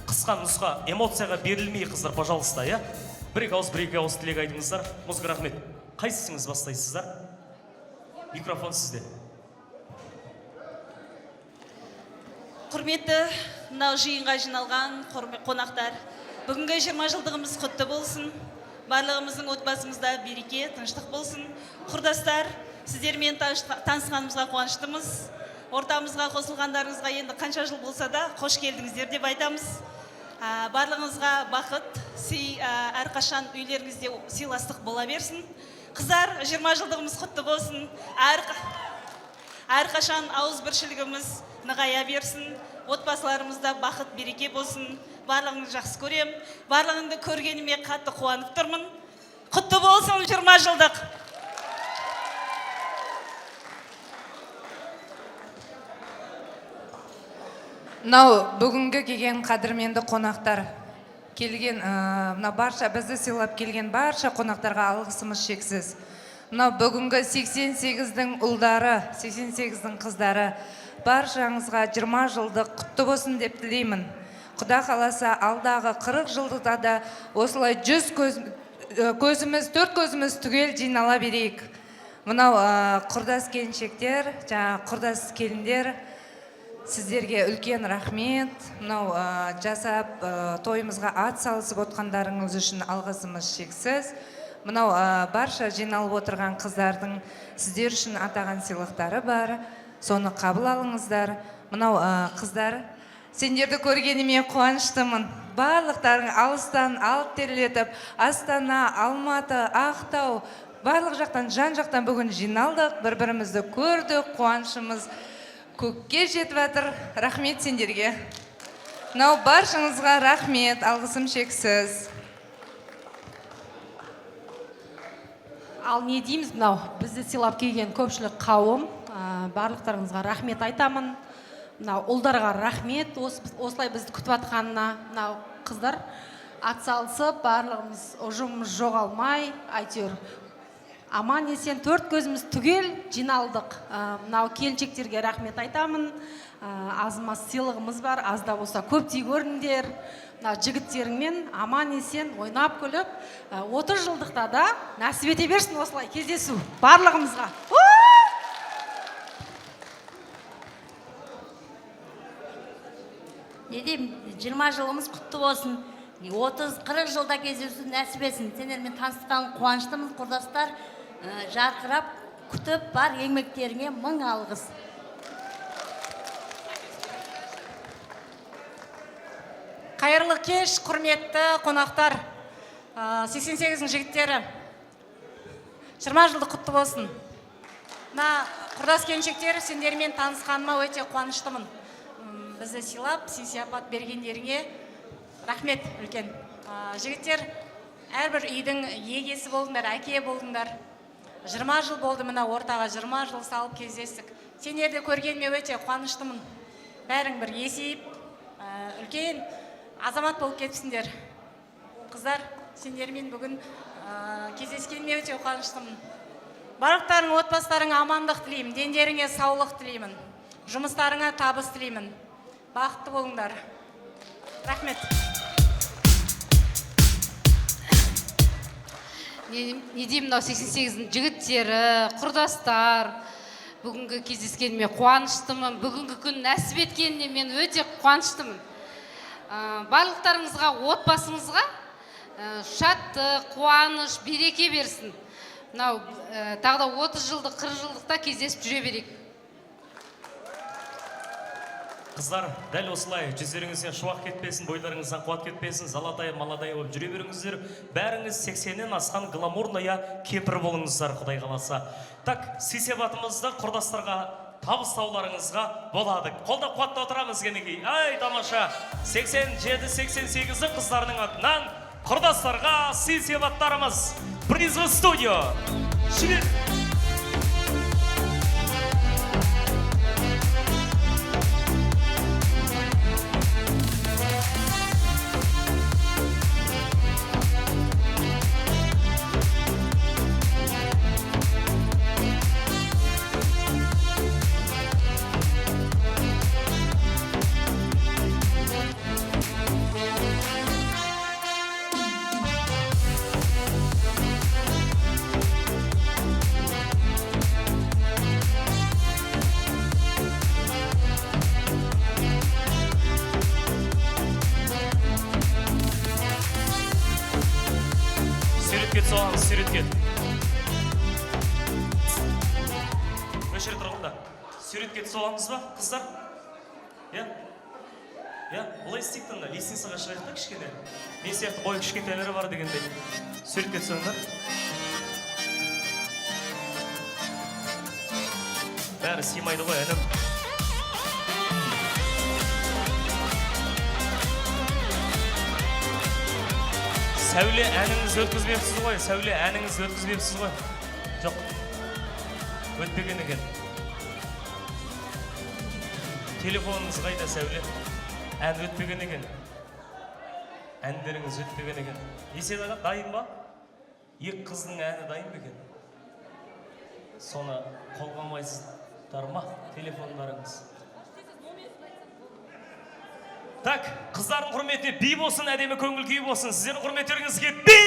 A: Қысқа нұсқа эмоцияға берілмей қыздар, пожалуйста, иә? Бір-екі ауыз тілек айтыңыздар. Музыка, рахмет. Қайсысыңыз бастайсыздар? Микрофон сізде.
O: Құрметті мынау жиынға жиналған қонақтар, бүгінгі 20 жылдығымыз құтты болсын. Барлығымыздың отбасымызда береке, тыныштық болсын. Құрдастар, сіздермен танысқанымызға қуаныштымыз. Ортамызға қосылғандарыңызға енді қанша жыл болса да қош келдіңіздер деп айтамыз. Барлығыңызға бақыт, сый, әрқашан үйлеріңізде сыйластық бола берсін. Қыздар, 20 жылдығымыз құтты болсын. Әрқашан ауызбіршілігіміз нығая берсін. Отбасыларымызда бақыт, береке болсын. Барлығыңызды жақсы көрем. Барлығыңды көргеніме қатты қуанып тұрмын. Құтты болсын 20 жылдық.
P: Мынау бүгінгі келген қадірменді қонақтар, келген, мына барша бізді сыйлап келген барша қонақтарға алғысымыз шексіз. Мынау бүгінгі 88-дің ұлдары, 88-дің қыздары, баршаңызға 20 жылдық құтты болсын деп тілеймін. Құда қаласа алдағы 40 жылдықта да осылай 4 көзіміз түгел жинала берейік. Мынау құрдас келіншектер, жаңа құрдас келіндер, сіздерге үлкен рахмет. Мынау жасап тойымызға ат салысып отқандарыңыз үшін алғысымыз шексіз. Мынау барша жиналып отырған қыздардың сіздер үшін атаған сыйлықтары бар. Соны қабыл алыңыздар. Мынау қыздар, сендерді көргеніме қуаныштымын. Барлықтарың алыстан алып терелетіп, Астана, Алматы, Ақтау, барлық жақтан, жан жақтан бүгін жиналдық, бір-бірімізді көрдік, қуанышымыз көкке жетіп жатыр. Рахмет сендерге. Мынау баршаңызға рахмет, алғысым шексіз.
Q: Ал не дейміз, мынау бізді сыйлап келген көпшілік қауым, барлықтарыңызға рахмет айтамын. Мынау ұлдарға рахмет, осылай бізді күтіп атқанына. Мынау қыздар атсалысып, барлығымыз ұжымымыз жоғалмай, әйтеуір аман есен төрт көзіміз түгел жиналдық. Мынау келіншектерге рахмет айтамын. Азымас сыйлығымыз бар, азда болса көптей көріңдер. Мынау жігіттеріңмен аман есен ойнап күліп, 30 жылдықта да нәсіп ете берсін осылай кездесу барлығымызға.
R: Не деймін, 20 жылымыз құтты болсын. 30-40 жылда кездесу нәсіп етсін. Сендермен танысқан қуаныштымыз, құрдастар. Жарқырап, күтіп бар еңбектеріңе мың алғыс.
G: Қайырлы кеш, құрметті қонақтар. 88-дің жігіттері. 20 жылды құтты болсын. Құрдас келіншектер, сендермен танысқаныма өте қуаныштымын. Бізді сыйлап, сый-сияпат бергендеріңе рахмет үлкен. Жігіттер, әрбір үйдің егесі болдыңдар, әке болдыңдар. 20 жыл болды, мына ортаға 20 жыл салып кездестік. Сендерді көргеніме өте қуаныштымын. Бәрің бір есейіп, үлкен азамат болып кетіпсіңдер. Қыздар, сендермен бүгін кездескеніме өте қуаныштымын. Барлықтарың отбасыларыңа амандық тілеймін, дендеріңе саулық тілеймін. Жұмыстарыңа табыс тілеймін. Бақытты болыңдар. Рахмет.
S: Не деймін, мынау 88-дің жігіттері, құрдастар, бүгінгі кездескеніме қуаныштымын. Бүгінгі күн нәсіп еткеніне мен өте қуаныштымын. Барлықтарыңызға, отбасыңызға шатты, қуаныш, береке берсін. Мынау тағда 30 жылдық, 40 жылдықта кездесіп жүре берейік.
A: Қыздар, дәл осылай жүздеріңізден шуақ кетпесін, бойларыңыздан қуат кетпесін, залатай, маладай болып жүре беріңіздер. Бәріңіз 80-нен асқан гламурная кемпір болыңыздар, Құдай қаласа. Так, сый-сияпатымызды құрдастарға табыстауларыңызға болады. Қолда қуатта отырамыз кенеки. Ай, тамаша. 87-88 қыздарының атынан құрдастарға сый-сияпаттарымыз. Призва студио. Швед. Сүйрет кет. Өшірет тұрғында. Сүйрет кет соғамыз ба, қыздар? Бұлай істейіктің да, лестницаға шығайықта кішкене. Мен сияқты бой кішкентелері бар дегенде. Сүйрет кет соғында. Бәрі сыймайды ғой, әнім. Сәуле әніңіз өткізбепсіз ғой, Сәуле әніңіз өткізбепсіз ғой. Жоқ, өтпеген екен. Телефоныңыз қайда, Сәуле? Ән өтпеген екен. Әндеріңіз өтпеген екен. Есен аға, дайын ба? Екі қыздың әні дайын ба екен? Соны қолғамайсыздар ма, телефондарыңыз? Так, қыздардың құрметіне би болсын, әдемі көңіл күй болсын. Сіздердің құрметтеріңізге би!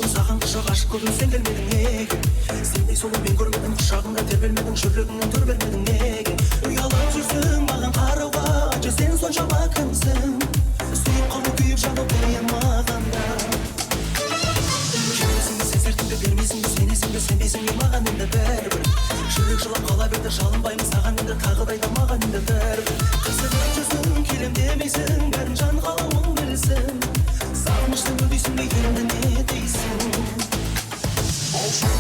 C: болдым саған құшақ ашып көрдім сен келмедің неге сендей сұлу мен көрмедім құшағымда тербелмедің жүрегіңнен тербелмедің неге ұялып жүрсің маған қарауға айтшы сен соншама кімсің сүйіп қалдым күйіп жанып қоямағанда келмесің бе сен сертіңді бермейсің бе сенесің бе сенбейсің бе маған енді бәрібір жүрек жылап қала берді жалынбаймын саған енді тағы да айта маған енді бәрібір қасірет жүрсің келем демейсің бәрін жан қалауың білсін сағыныштың өлдейсің бе енді не дейсің ал сен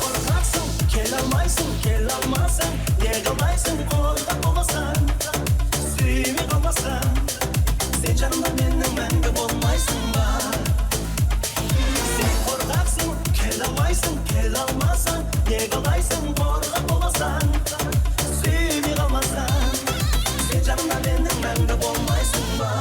C: қорқақсың келе алмайсың келе алмасың не қылмайсың қорқақ болмасаң сүймей қалмасаң сен жанымда менің мәңгі болмайсың ба сен қорқақсың келе алмайсың келе алмасаң не қылмайсың қорқақ болмасаң сүймей қалмасаң сен жанымда менің мәңгі болмайсың ба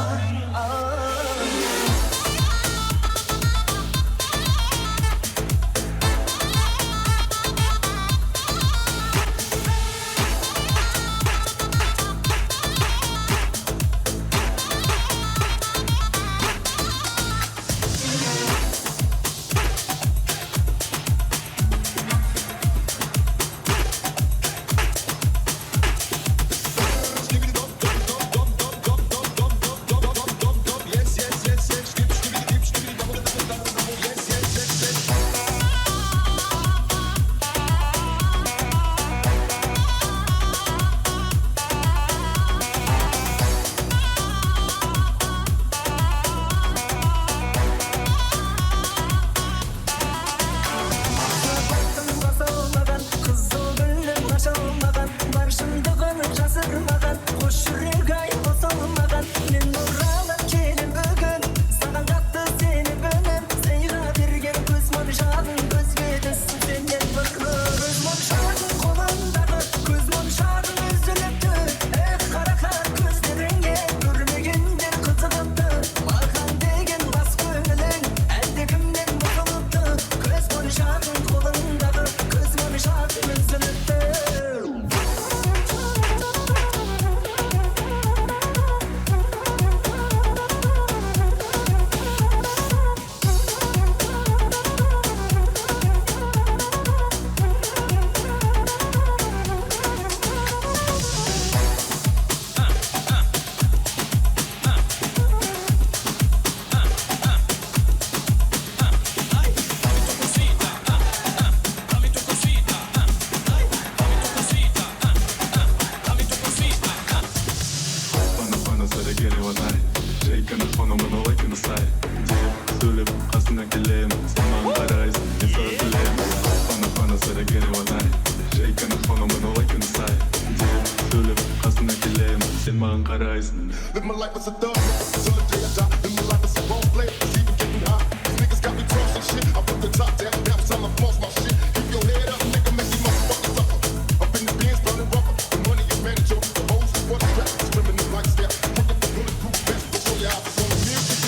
D: Live my life as a thug, till the day I die. Live my life as a role player, it's even getting high. These niggas got me tossing shit. I put the top down, now it's time to floss my shit. Keep your head up, nigga, make these motherfuckers suffer. Up in the Benz, burning rubber. The money is manageable. The hoes is for the strap. It's criminal lifestyle. Working for bulletproof vests, we'll show you how it's on the music.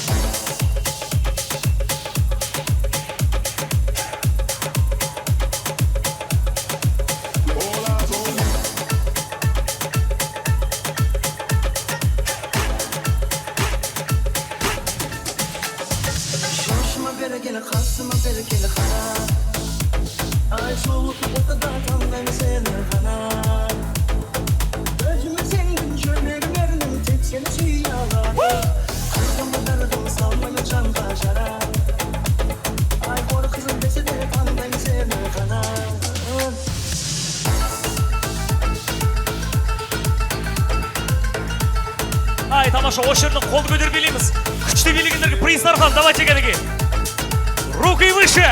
D: All eyes on you.
C: Berekeli kasıma berekeli kana ay soğuk ortada tanımayım seni kana özümü senin çömeklerini tek seni çiğyalar kızımı derdim salmayı can kaşara ay kor kızım dese de tanımayım seni kana
A: Ай, тамаша, осы жерде қолды көтеріп билейміз. Күшті билегендерге приз тарқам, давайте кәнеки. Руки выше!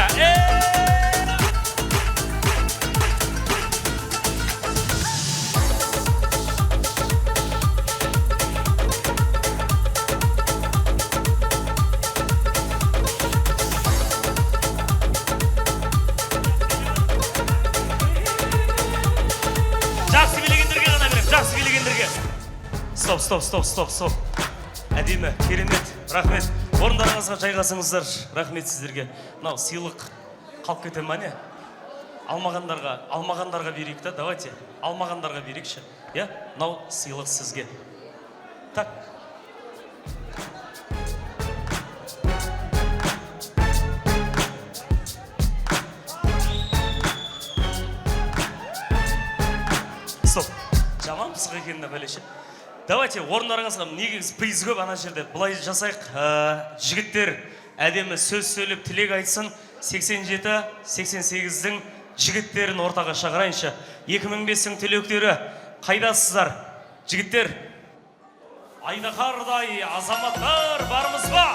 A: Жақсы билегендерге ғана берем, жақсы билегендерге. Стоп. Әдемі, керемет, рахмет. Орындарыңызға жайғасыңыздар, рахмет сіздерге. Мынау сыйлық қалып кете ма не? Алмағандарға берейік та, давайте. Алмағандарға берейікші. Я, мынау сыйлық сізге. Так. артық екенін білеші. Давайте орындарыңызға негіз приз көп ана жерде. Бұлай жасайық. Жігіттер әдемі сөз сөйлеп тілек айтсын. 87-88-дің жігіттерін ортаға шақырайыншы. 2005-дің түлектері қайдасыздар? Жігіттер, айдаһардай азаматтар бармыз ба?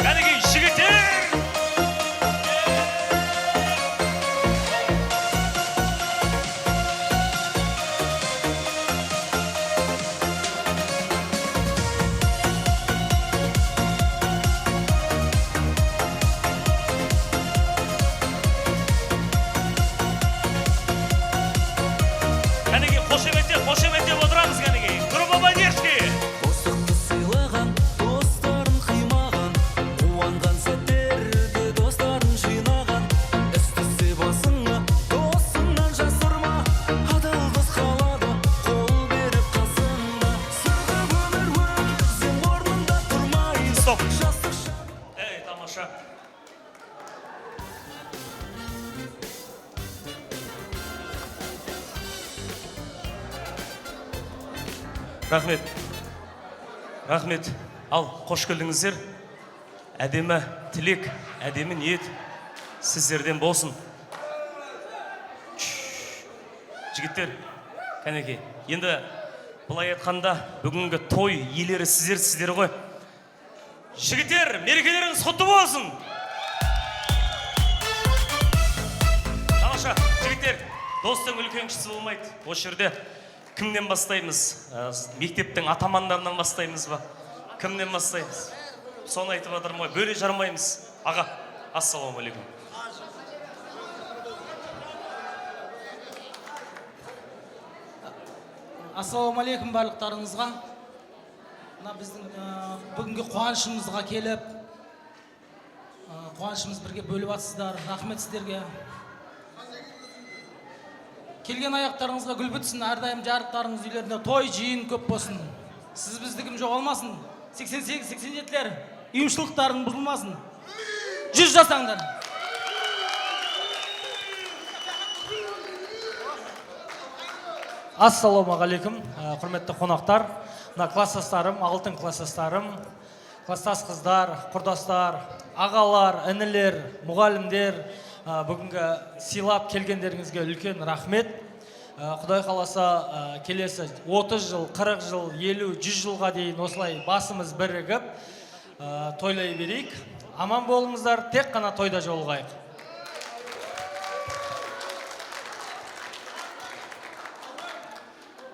A: Кәнеки жігіттер! Кәнеки қошеметтеп отырамыз кәнеки. Группа поддержки.
C: Достықты сыйлаған, достарын қимаған, қуанған сәттерде достарын жинаған. Істесе басыңа, досыңнан жасырма, адал қыз қалады, қол беріп қасыңда. Сырға өмір өзің орнында тұрмайды.
A: Стоп. Тамаша. Рахмет. Рахмет. Ал, қош келдіңіздер. Әдемі тілек, әдемі ниет сіздерден болсын. Жігіттер, кәнеки. Енді бұлай айтқанда бүгінгі той иелері сіздер ғой. Жігіттер, мерекелеріңіз құтты болсын. Тамаша, жігіттер, достың үлкен кішісі болмайды. Осы жерде кімнен бастаймыз? Мектептің атамандарынан бастаймыз ба? Кімнен бастаймыз? Соны айтып жатырмын ғой, бөле жармаймыз. Аға, ассалаумағалейкум.
T: Ассалаумағалейкум барлықтарыңызға. Мына біздің бүгінгі қуанышымызға келіп, қуанышымыз бірге бөліп атсыздар. Рахмет сіздерге. Келген аяқтарыңызға гүл бітсін, әрдайым жарықтарыңыз үйлерінде той жиын көп болсын. Сіз біздігім жоғалмасын. 88-87-лер ұйымшылықтарың бұзылмасын. 100 жасаңдар.
U: Ассалаумағалейкум, құрметті қонақтар. Мына класстастарым, алтын класстастарым, класстас қыздар, құрдастар, ағалар, інілер, мұғалімдер, бүгінгі сыйлап келгендеріңізге үлкен рахмет. Құдай қаласа келесі 30 жыл, 40 жыл, 50, 100 жылға дейін осылай басымыз бірігіп тойлай берейік. Аман болыңыздар, тек қана тойда жолығайық.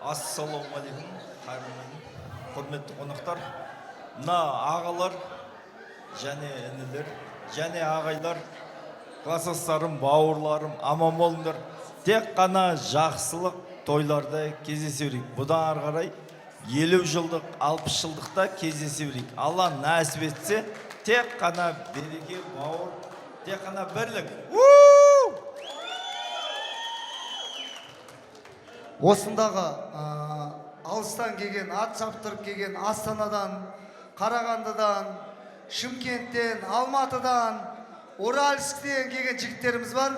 V: Ассалаумағалейкум, құрметті қонақтар. Мына ағалар, және інілер, және ағайлар, класстастарым, бауырларым, аман болыңдар. Тек қана жақсылық тойларда кездесе берейік. Бұдан ары қарай 50 жылдық, 60 жылдықта кездесе берейік. Алла нәсіп етсе, тек қана береке, бауыр, тек қана бірлік.
W: Осындағы алыстан келген, ат шаптырып келген Астанадан, Қарағандыдан, Шымкенттен, Алматыдан, Уральсктен келген жігіттеріміз бар.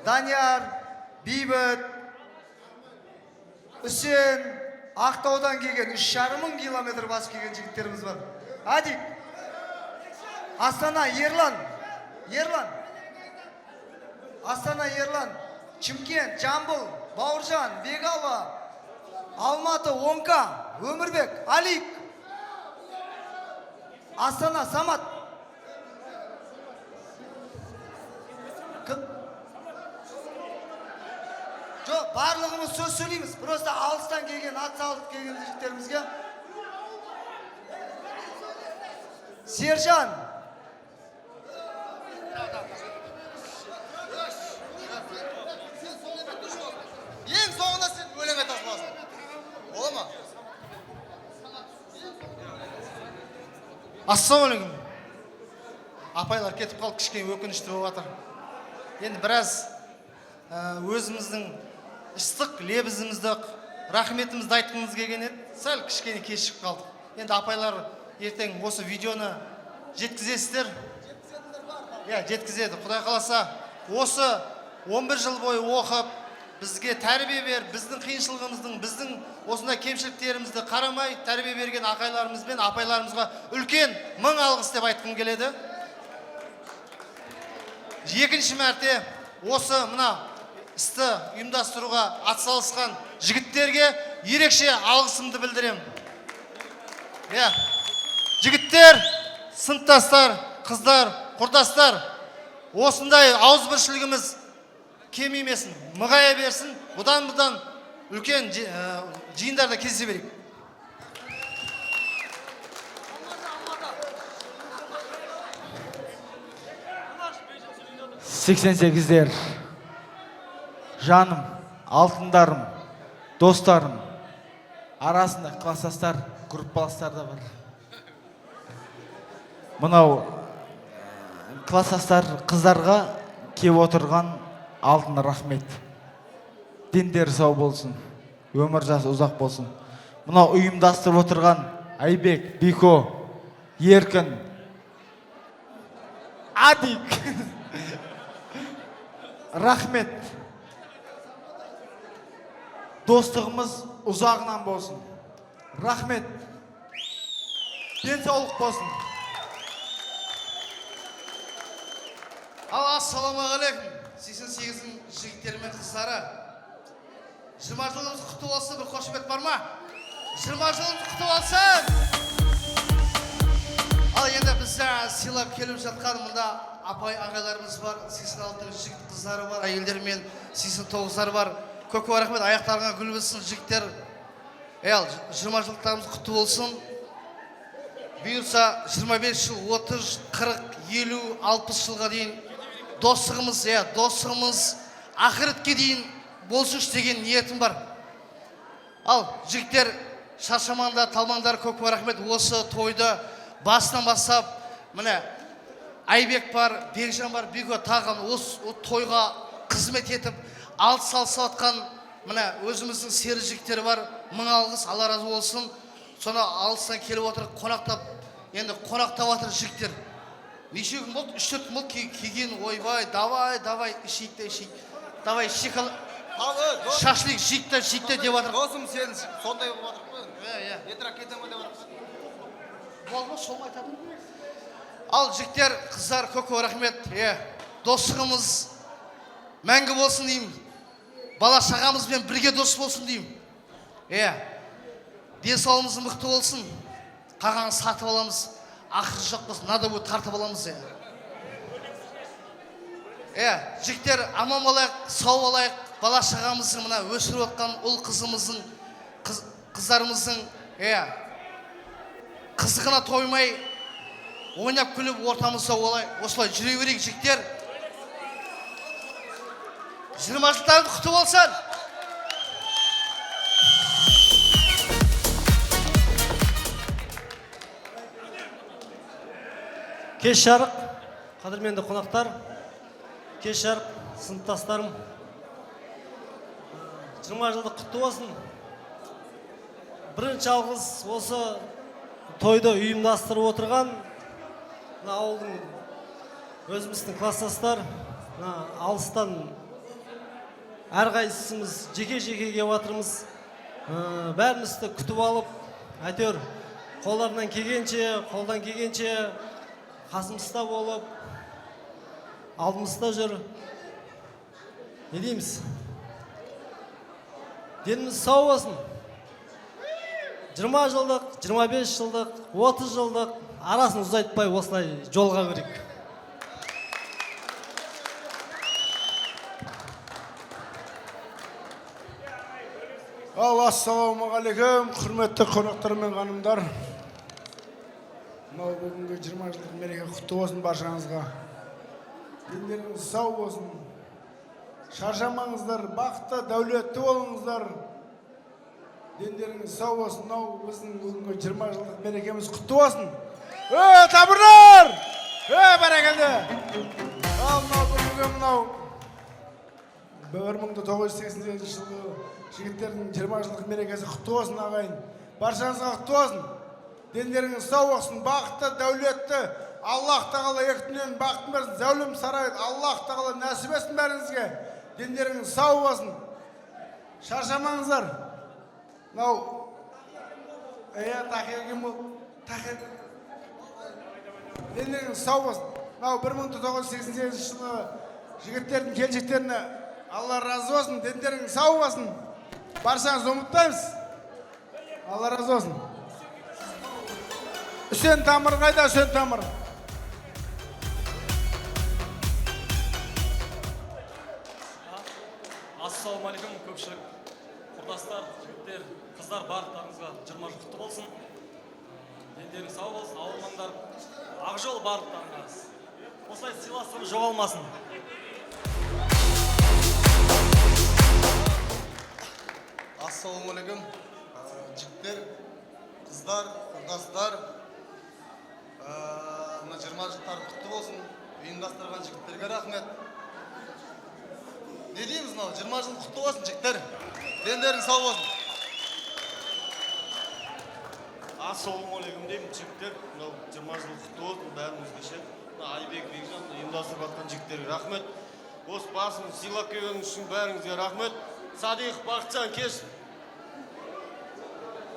W: Данияр, Бейбіт, Үсен, Ақтаудан келген 3,5 километр басып келген жігіттеріміз бар. Адик, Астана, Ерлан, Астана, Ерлан, Шымкент, Жамбыл, Бауыржан, Бегалы, Алматы, Оңқа, Өмірбек, Алик, Астана, Самат. Жоқ, барлығымыз сөз сөйлейміз. Просто алыстан келген, ат салып келген жігіттерімізге. Сержан. Ең соңында сен өлең айта саласың. Ола ма? Ассалаумағалейкум. Апайлар кетіп қалды, кішкене өкінішті болып жатыр. Енді біраз өзіміздің ыстық лебізімізді, рахметімізді айтқымыз келген еді. Сәл кішкене кешігіп қалдық. Енді апайлар ертең осы видеоны жеткізесіздер. Жеткізеді. Құдай қаласа, осы 11 жыл бойы оқып, бізге тәрбие беріп, біздің қиыншылығымыздың, біздің осындай кемшіліктерімізді қарамай тәрбие берген ағайларымыз бен апайларымызға үлкен мың алғыс деп айтқым келеді. Екінші мәрте осы мына істі ұйымдастыруға атсалысқан жігіттерге ерекше алғысымды білдірем. Жігіттер, сыныптастар, қыздар, құрдастар, осындай ауызбіршілігіміз кем емесін, мығая берсін, бұдан үлкен жиындарда кездесе берейік.
B: «88-дер, жаным, алтындарым, достарым, арасында класстастар, группаластар да бар. Мынау класстастар қыздарға кеп отырған алтын рахмет. Дендері сау болсын, өмір жасы ұзақ болсын. Мынау ұйымдастырып отырған Айбек, Бико, Еркін, Адик. Рахмет. Достығымыз ұзағынан болсын. Рахмет. Денсаулық болсын.
W: Ассалаумағалейкум. 88-дің жігіттері мен қыздары. 20 жылымыз құтты болсын, бір қошемет бар ма? 20 жылымыз құтты болсын. Ал енді біз сыйлап келіп жатқан мұнда апай ағайларымыз бар, 86-дің жігіт қыздары бар, әйелдер мен 89-дар бар. Көп рахмет, аяқтарыңа гүл болсын жігіттер. 20 жылдықтарымыз құтты болсын. Бұйырса 25 жыл, 30, 40, 50, 60 жылға дейін достығымыз ақыретке дейін болсын деген ниетім бар. Ал жігіттер шаршамаңдар, талмаңдар, көп рахмет. Осы тойды басынан бастап, міне Айбек бар, Бекжан бар, Бико тағын осы тойға қызмет етіп, алты салса атқан міне өзіміздің сері жігіттері бар. Мың алғыс, Алла разы болсын. Соны алыстан келіп отыр, қонақтап, енді қонақтап отыр жігіттер. Неше күн болды? 3-4 күн болды кеген, ойбай, давай, ішейік. Давай, шашлик, жейік деп отыр.
F: Досым сен сондай болып отыр қой. Етірақ кетем деп отыр.
W: Болма, сол айтатын. Ал жігіттер, қыздар, көп рахмет. Достығымыз мәңгі болсын деймін. Бала шағамызбен бірге дос болсын деймін. Денсаулығымыз мықты болсын. Қаған сатып аламыз. Ақыр жоқ болсын, надо будет тартып аламыз. Жігіттер, аман болайық, сау болайық. Бала шағамыздың мына өсіріп отқан ұл қызымыздың, қыздарымыздың қызығына тоймай, ойнап күліп ортамызда осылай жүре берейік жігіттер. 20 жылдарың құтты болсын.
J: Кеш жарық, қадірменді қонақтар, кеш жарық, сыныптастарым, 20 жылдық құтты болсын. Бірінші алғыс осы тойды ұйымдастырып отырған ауылдың өзіміздің класстастар, алыстан әрқайсымыз жеке-жеке кеп отырмыз. Бәрімізді күтіп алып, әйтеуір қолдан келгенше қасымызда болып, алдымызда жүр. Не дейміз? Деніміз сау болсын. 20 жылдық, 25 жылдық, 30 жылдық арасын ұзайтпай осылай жолға берейік.
H: Ассалаумағалейкум, құрметті қонақтар мен ханымдар. Мынау бүгінгі 20 жылдық мереке құтты болсын баршаңызға. Дендеріңіз сау болсын. Шаршамаңыздар, бақытты, дәулетті болыңыздар. Дендеріңіз сау болсын. Мынау біздің бүгінгі 20 жылдық мерекеміз құтты болсын. Табырлар! Бәрекелді! Мынау бүгінгі 1988 жылғы жігіттердің 20 жылдық мерекесі құтты болсын ағайын. Баршаңызға құтты болсын. Дендеріңіз сау болсын, бақытты, дәулетті. Аллах тағала екі дүниенің бақытын берсін, зәулім сарайын. Аллах тағала нәсіп етсін бәріңізге. Дендеріңіз сау болсын. шаршамаңыздар. Мынау тақиялген бұл. Дендеріңіз сау болсын. Мынау 1988 жылы жігіттердің келіншектеріне Алла разы болсын. Дендеріңіз сау болсын. Баршаңызды ұмытпаймыз. Алла разы болсын. Үсен Тамыр қайда, Үсен Тамыр?
A: Ассалаумағалейкум, көпшілік. Құрдастар, жігіттер, қыздар барлықтарыңызға 20 жыл құтты болсын. Дендеріңіз сау болсын, ауырмаңдар. Ақ жол барлықтарыңыз. Осылай сыйластығымыз жоғалмасын.
W: Ассалаумағалейкум, жігіттер, қыздар, құрдастар. Мына 20 жылдары құтты болсын. Ұйымдастырған жігіттерге рахмет. Не дейміз мынау? 20 жыл құтты болсын, жігіттер. Дендерің сау болсын.
V: Ассалаумағалейкум деймін, жігіттер. 20 жыл құтты болсын, бәрімізге ше. Айбек, Бекжан, ұйымдастырып жатқан жігіттерге рахмет. Осы басын сыйлап келгеніңіз үшін бәріңізге рахмет. Садиқ, Бақытжан, кеш.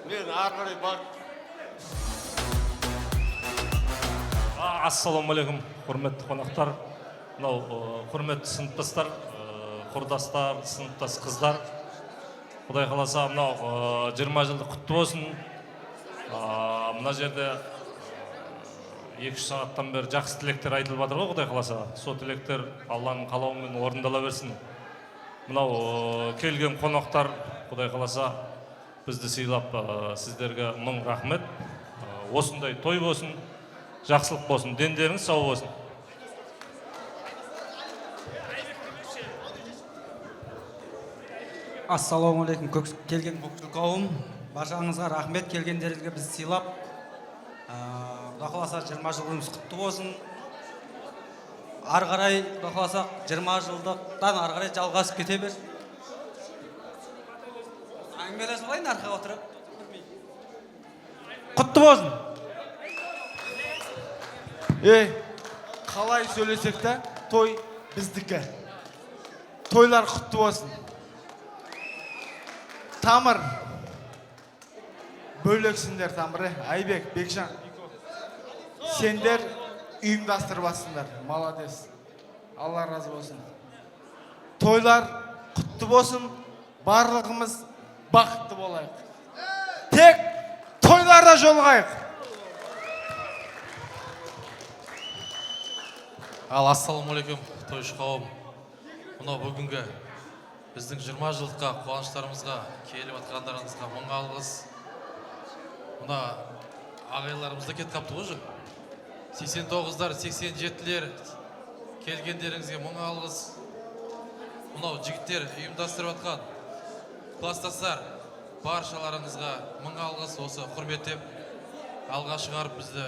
V: Мен ары қарай бар.
A: Ассалаумағалейкум, құрметті қонақтар. Мынау құрметті сыныптастар, құрдастар, сыныптас қыздар. Құдай қаласа, мынау 20 жылды құтты болсын. Мына жерде 2 сағаттан бері жақсы тілектер айтылып жатыр ғой, Құдай қаласа. Сол тілектер Алланың қалауымен орындала берсін. Мынау келген қонақтар, Құдай қаласа, бізді сыйлап сіздерге мың рахмет. Осындай той болсын, жақсылық болсын, дендеріңіз сау болсын.
L: Ассалаумағалейкум, келген бүкіл қауым. Баршаңызға рахмет, келгендеріңізге бізді сыйлап. Құдай қаласа 20 жылымыз құтты болсын. Ары қарай, Құдай қаласа 20 жылдықтан ары қарай жалғасып кете бер. Әңгімелесіп алайын арқаға отырып. Құтты болсын.
B: Қалай сөйлесек те, той біздікі. Тойлар құтты болсын. Тамыр. Бөлексіңдер Тамыр, Айбек, Бекжан. Сендер ұйымдастырып жатсыңдар. Молодец. Алла разы болсын. Тойлар құтты болсын. Барлығымыз бақытты болайық. Тек тойларда жолығайық.
M: Ассалаумағалейкум, тойшы қауым. Мынау бүгінгі біздің 20 жылдыққа қуаныштарымызға келіп атқандарыңызға мың алғыс. Мына ағайларымызда кет қапты ғой жүр. 89-дар, 87-лер келгендеріңізге мың алғыс. Мынау жігіттер ұйымдастырып атқан кластастар баршаларыңызға мың алғыс. Осы құрметтеп алға шығарып бізді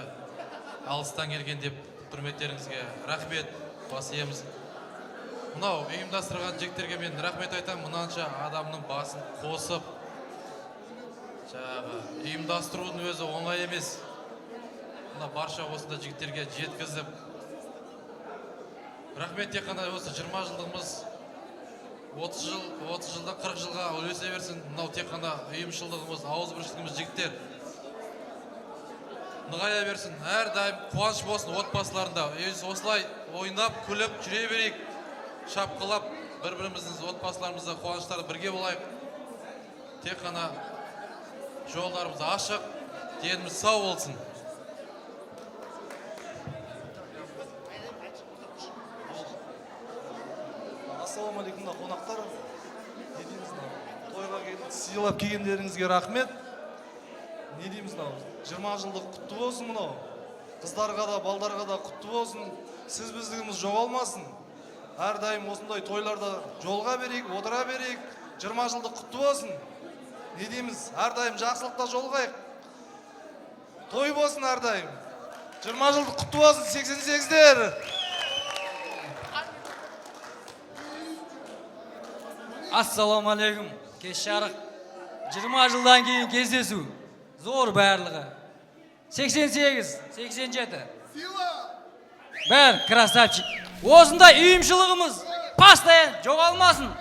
M: алыстан келген деп құрметтеріңізге рахмет бас иеміз. Мынау ұйымдастырған жігіттерге мен рахмет айтам. Мұнанша адамның басын қосып ұйымдастырудың өзі оңай емес. Мына барша осында жігіттерге жеткізіп рахмет. Тек қана осы 20 жылдығымыз 30 жылдан 40 жылға үлесе берсін. Мынау тек қана ұйымшылдығымыз, ауызбіршілігіміз жігіттер нығая берсін. Әрдайым қуаныш болсын отбасыларында. Осылай ойнап, күліп жүре берейік. Шапқылап бір-біріміздің отбасыларымызда қуаныштарды бірге болайық. Тек қана жолдарымыз ашық, деніміз сау болсын.
J: Ассалаумағалейкум қонақтар. Тойға сыйлап келгендеріңізге рахмет. Не дейміз мынау? 20 жылдық құтты болсын мынау. Қыздарға да, балдарға да құтты болсын. Сіз біздігіміз жоғалмасын. Әрдайым осындай тойларда жолға берейік, отыра берейік. 20 жылдық құтты болсын. Не дейміз? Әрдайым жақсылықта жолғайық. Той болсын әрдайым. 20 жылдық құтты болсын 88-дер.
L: Ассалаумағалейкум. Кеш жарық. 20 жылдан кейін кездесу. Зор барлығы. 88, 87. Бәр, красавчик. Осындай үйімшілігіміз постоянно жоғалмасын.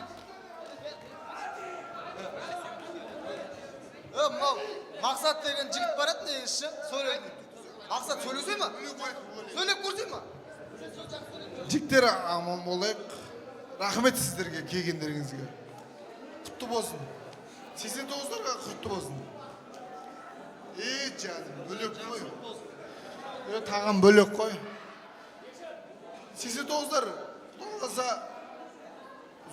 F: Мынау Мақсат деген жігіт бар еді негізі сөйлейтін. Мақсат сөйлесе ма? Сөйлеп көрсе ма?
H: Жігіттер аман болайық. Рахмет сіздерге келгендеріңізге. Құтты болсын. 89-ларға құтты болсын. Жаным, бөлек қой. Тағам бөлек қой. 89-лар болмаса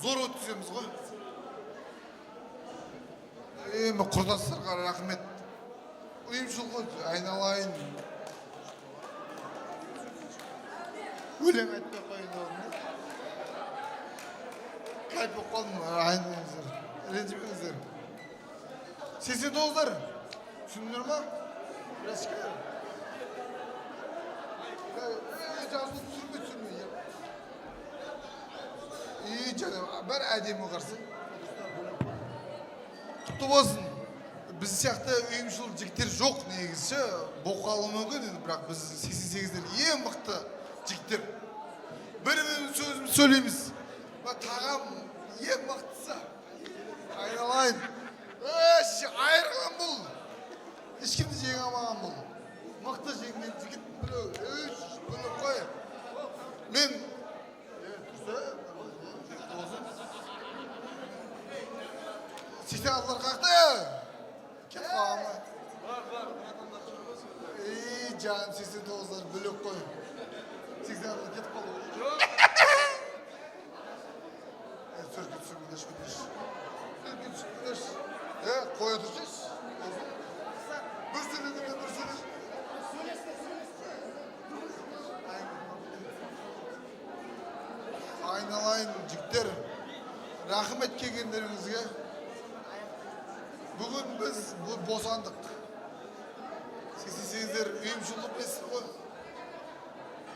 H: зор өткіземіз ғой. Құрдастарға рахмет. Ұйымшылық айналайын. Өлең айтпай қойын орын. Кайп оқалым, айналыңыздар. Ренжімеңіздер. 89-лар. Түсіндіңдер ма? Рәшкер. Жазу түсірме. Жаным, бәрі әдемі қарсы. Құтты болсын. Біз сияқты ұйымшыл жігіттер жоқ негізі. Боқалы мүмкін, бірақ біз 88-дер ең мықты жігіттер. Біріміз сөзіміз сөйлейміз. Тағам ең мықтысы. Айналайын. Айырған бұл. Ешкімді жең амаған бұл. Мықты жеңген жігіт білу қой. Мен Сексеналдар қақты? Кет қағамы. Жаным, 89-лар бөлек қой. Сексеналдар кет қағамы. Сөркет сүргіндеш. Қоя тұрсыз? Bir söyle. Aynalayın jigitler. Rahmet kelgenleringizge. Bugün biz bosandık. 88'ler uyumшылдық білесіз ғой.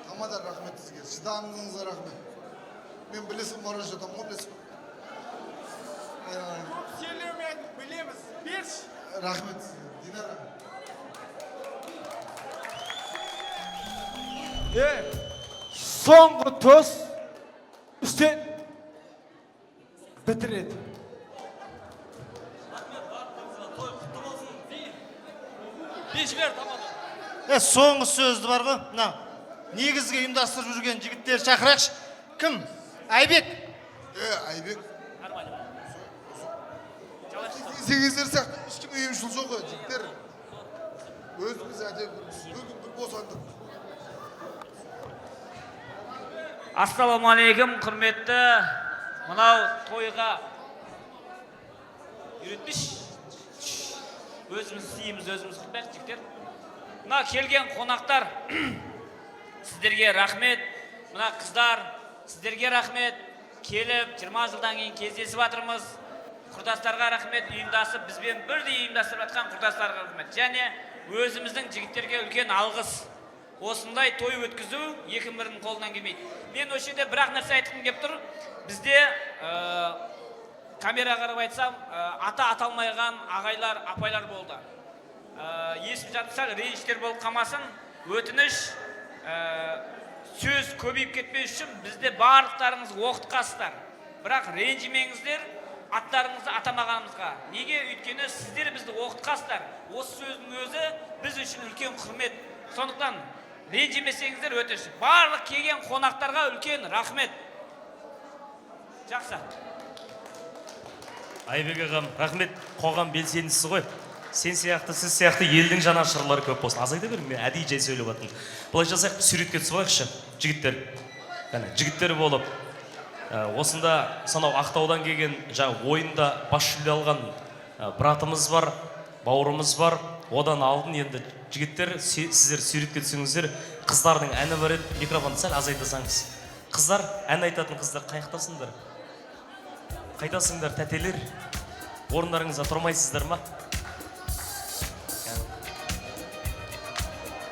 H: Тамада рахмет сізге. Шыдамыңызға рахмет. Мен білесің мораж жатам ғой білесің.
F: Сөйлеумен білеміз. Берш.
H: Рахмет сізге. Динара. Соңғы төс үстен бітіреді.
W: Соңғы сөзді бар ғой. Негізгі ұйымдастырып жүрген жігіттер шақырақшы. Кім? Айбек.
H: Айбек. 88'дер сияқты ешкім ұйымшыл жоқ қой жігіттер. Өзіміз бүгін бір босандық.
E: Ассалаумағалейкум, құрметті. Мынау тойға үйретпеш. Өзіміз сыйымыз, өзіміз құтпайық жігіттер. Мына келген қонақтар, сіздерге рахмет. Мына қыздар, сіздерге рахмет. Келіп, 20 жылдан кейін кездесіп жатырмыз. Құрдастарға рахмет, ұйымдасып, бізбен бірдей ұйымдастырып жатқан құрдастарға рахмет. Және өзіміздің жігіттерге үлкен алғыс. Осындай той өткізу екі-бірінің қолынан келмейді. Мен осы жерде бір-ақ нәрсе айтқым келіп тұр. Бізде камераға қарап айтсам, ата аталмайған ағайлар, апайлар болды. Есіп жатса, ренжістер болып қалмасын, өтініш, сөз көбейіп кетпей үшін бізде барлықтарыңыз оқытқасыздар. Бірақ ренжімеңіздер аттарыңызды атамағанымызға. Неге? Өйткені сіздер бізді оқытқасыздар. Осы сөздің өзі біз үшін үлкен құрмет. Сондықтан ренжімесеңіздер өтініш. Барлық келген қонақтарға үлкен рахмет. Жақсы.
A: Айбек ағам, рахмет. Қоғам белсендісі ғой. Сен сияқты, сіз сияқты елдің жанашырлары көп болсын. Азайда бер, мен әдейі жай сөйлеп жатырмын. Бұлай жасайық, суретке түсіп алайықшы, жігіттер. Жігіттер болып, осында санау Ақтаудан келген ойында бас жүлде алған братымыз бар, бауырымыз бар. Одан алдын енді жігіттер, сіздер суретке түсіңіздер. Қыздардың әні бар еді, микрофонды сәл азайтасаңыз. Қыздар, ән айтатын қыздар қайықтасыңдар? Қайтасыңдар, тәтелер? Орындарыңызда тұрмайсыздар ма?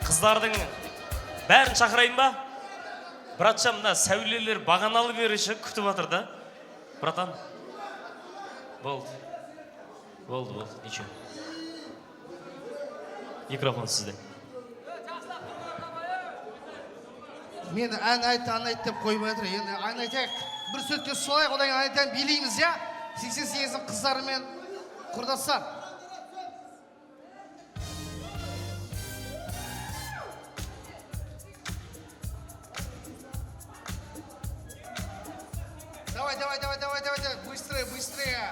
A: Қыздардың бәрін шақырайын ба? Братша, мына сәулелер бағаналы беріші күтіп жатыр да. Братан. Болды. Болды, ничего. Микрофон сізде.
W: Мен ән айт деп қоймай жатыр. Енді ән айтайық. Бір сөтке солайық, одан ән айтайын билейміз, я? 88-дің қыздары мен құрдастар.
F: давай, быстрее.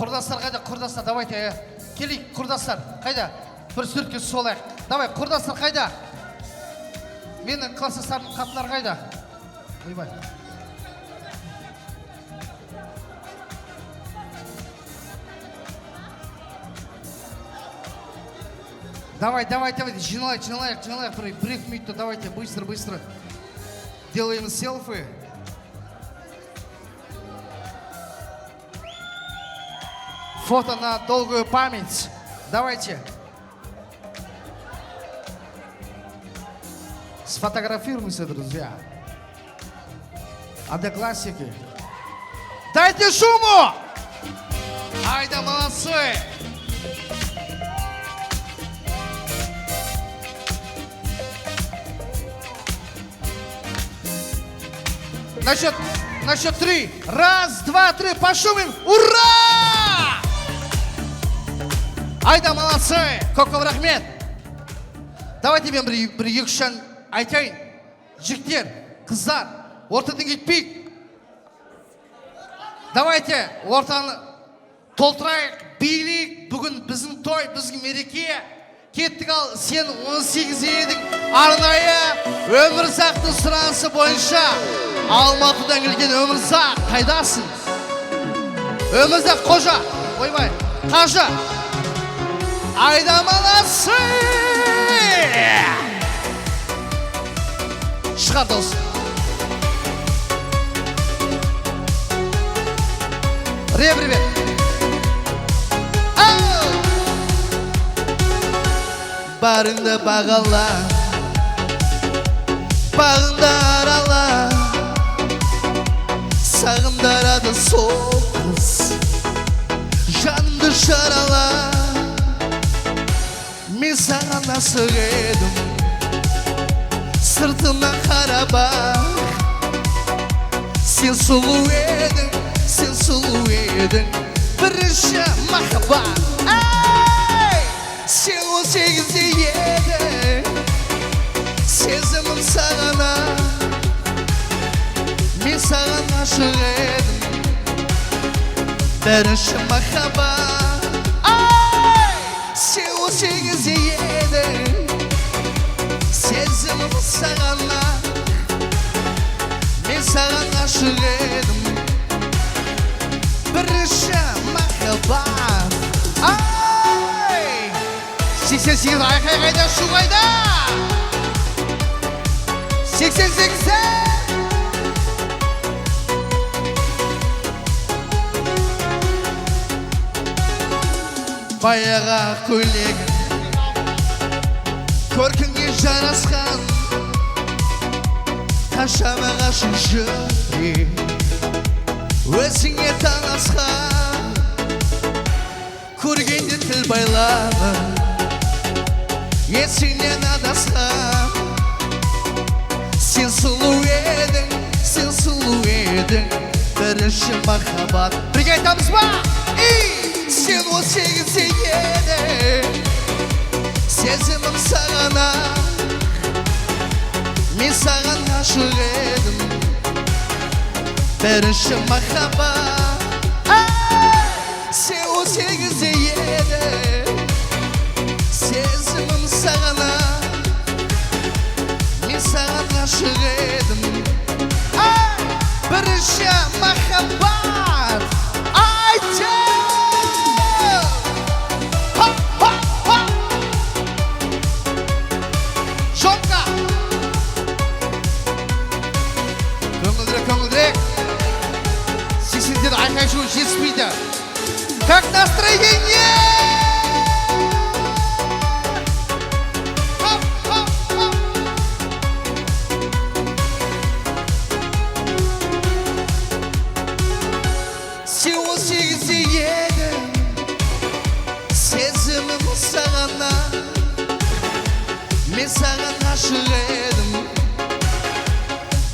F: Құрдастар қайда? Құрдастар, давайте. Келейік, құрдастар. Қайда? Бір суретке солайық. Давай, құрдастар қайда? Менің класстастардың қатылары қайда? Ойбай. Давай, жиналайық. Бір-екі минутта, давайте, быстро. Делаем селфи. Фото на долгую память. Давайте. Сфотографируемся, друзья. Одноклассники. Дайте шуму! Ай да молодцы! На счет 3. Раз, два, три. Пошумим. Ура! Айда, молодцы! Көп рахмет! Давайте мен бір екі-үш айтайын. Жігіттер, қыздар, ортадан кетпейік. Давайте ортаны толтырайық, билейік. Бүгін біздің той, біздің мереке. Кеттік ал, сен 18 едің. Арнайы Өмірзақтың сұранысы бойынша Алматыдан келген Өмірзақ, қайдасың? Өмірзақ қожа, ойбай, қажа. Айда молодцы! Шығар дауыс. Привет. Барыңды бағала, бағыңды арала, сағындарады сол қыз, жанымды жарала. Мен саған асық едім, сыртына қарап сен сұлу едің, бірінші махаббат. Сен 18-де едің, сезімім сағана, мен саған ашық едім, бірінші махаббат. Сен 18-де едің, сезімім сағана, мен саған ашық едім, бірінші махаббат. 88 айқай қайда, шу қайда? 88-де! Баяға көйлегін көркіңе жарасқан, қаншама ғашық жүрек өзіңе танысқан, көргенде тіл байлады, есіңнен адасқан. Сен сұлу едің, бірінші махаббат. Бірге айтамыз ба? Сен 18-де едің, сезімім сағана, мен саған ғашық едім, бірінші махаббат. Сен 18-де едің, сезімім сағана, мен саған ғашық едім, бірінші махаббат. Айтшы! Жопқа! Көңілдірек. 80-ден айқай шу жетіспейді. Как настроение?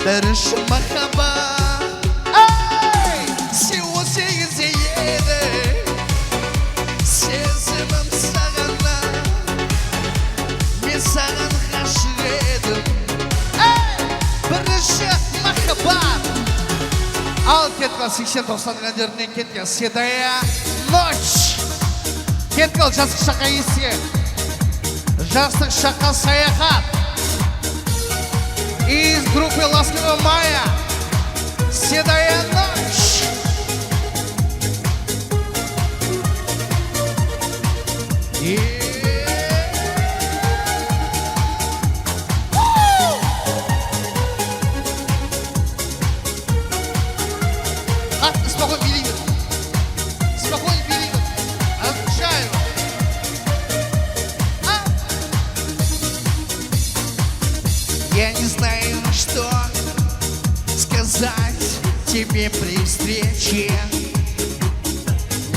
C: бірінші махаббат. Ай, сен 18-де едің, сезімім сағаннан, мен саған ғашық едім. Ай, бірінші махаббат. Ал кеткал 80-90 әндерінен кеткен Седая ночь. Кеткал жастық шаққа еске, жастық шаққа саяхат. Из группы «Ласкового мая» Седая ночь. Спокойно, Беливер. Спокойно, Беливер. Отвечаю. Я не знаю, что сказать тебе при встрече.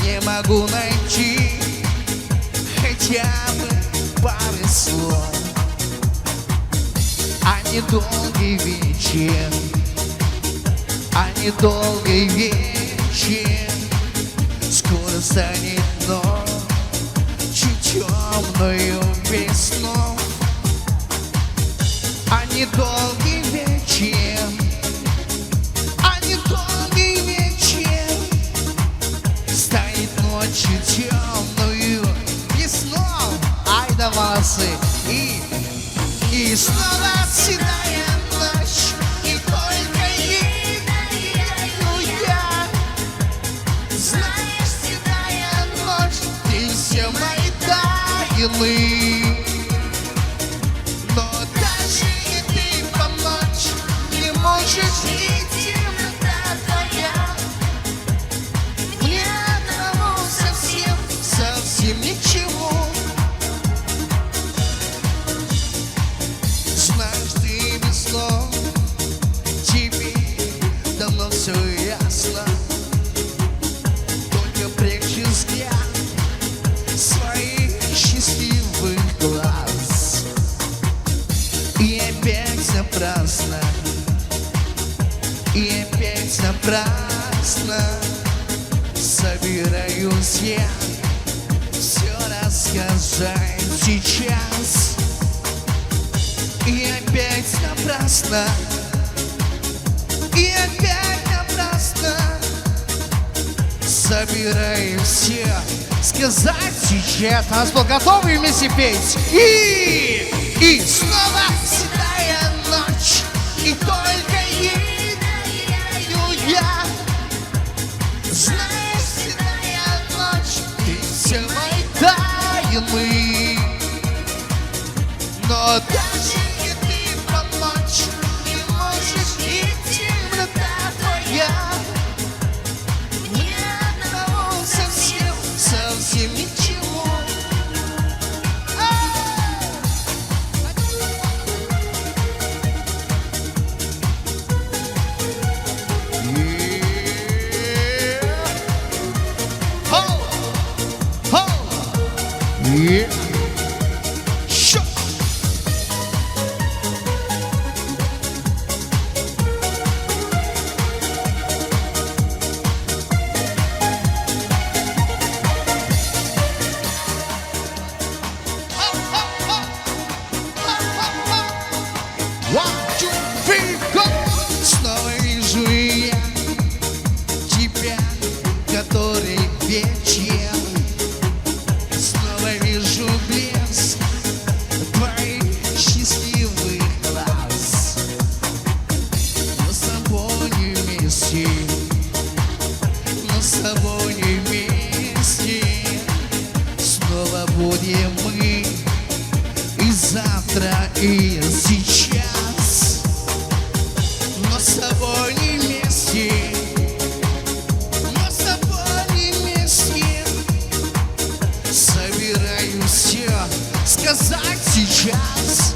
C: Не могу найти хотя бы пары слов. А недолгий вечер, а недолгий вечер скоро станет ночью темную весну. А недолгий вечер, а недолгий вечер станет ночью темную весну. Ай да волосы и снова седая ночь, и только ей доверяю я. Знаешь, седая ночь, ты все мои тайны. Но даже и ты помочь не можешь, и темнота твоя мне одному совсем, совсем ничего. Знаешь, ты без слов, тебе давно все ясно. Только прячь взгляд своих счастливых глаз. И опять напрасно, и опять напрасно собираюсь я все рассказать сейчас. И опять напрасно, и опять напрасно собираюсь все сказать сейчас. Танцпол, готовы вместе петь? И снова седая ночь, и только ей доверяю я. Знаешь, седая ночь, ты все мои тайны. Но даже и ты помочь не можешь, и темнота твоя мне одному совсем, совсем ничего. Yeah. Sure. One, two, three, go! Снова вижу я тебя, который вечер. Снова вижу блеск твоих счастливых глаз. Но с тобой не вместе, но с тобой не вместе. Снова будем мы и завтра, и сейчас. Но с тобой не вместе, но с тобой не вместе. Собираюсь все сказать сейчас.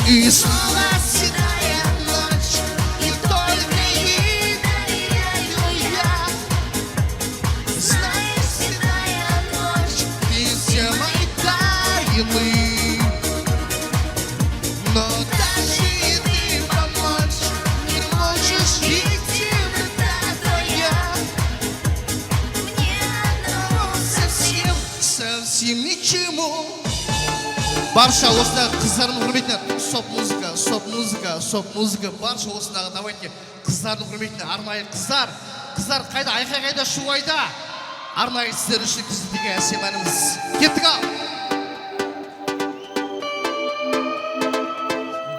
C: И снова седая ночь, и только ей доверяю я. Знаешь, седая ночь, ты все мои тайны. Но даже
F: совсем ничему. Барша осындағы қыздардың құрметіне соп-музыка. Барша осындағы давайте қыздардың құрметіне арнайы қыздар қайда, айқай қайда, шу қайда. Арнайы сіздер үшін күзетуге әсем әніміз. Кеттік ал.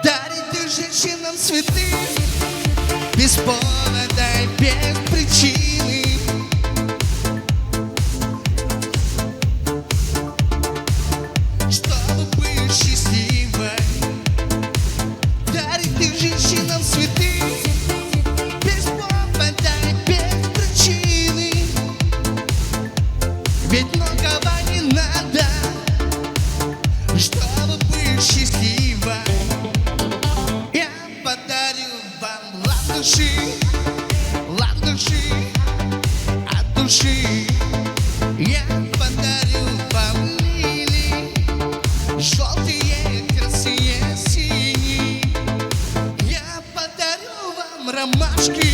F: Дарите женщинам цветы без повода и без причины. Чтобы быть счастливой. Дарите женщинам цветы без повода и без причины. Ведь многого не надо, чтобы быть счастливой. Я подарю вам ландыши от души. Я подарю вам лилии, желтые, красные, синие. Я подарю вам ромашки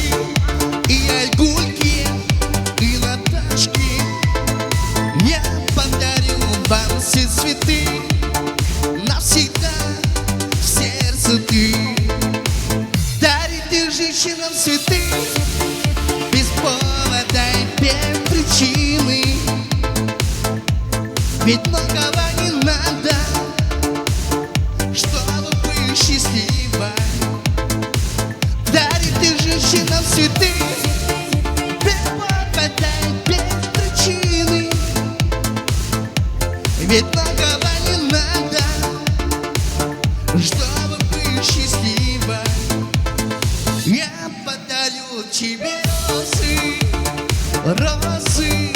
F: и айгульки, и наташки. Я подарю вам все цветы, навсегда в сердце ты. Дарите женщинам цветы без повода и без причины. Ведь многого не надо, чтобы быть счастливой. Дарите женщинам цветы без повода и без причины. Ведь многого не надо, чтобы быть счастливой. Я подарю тебе розы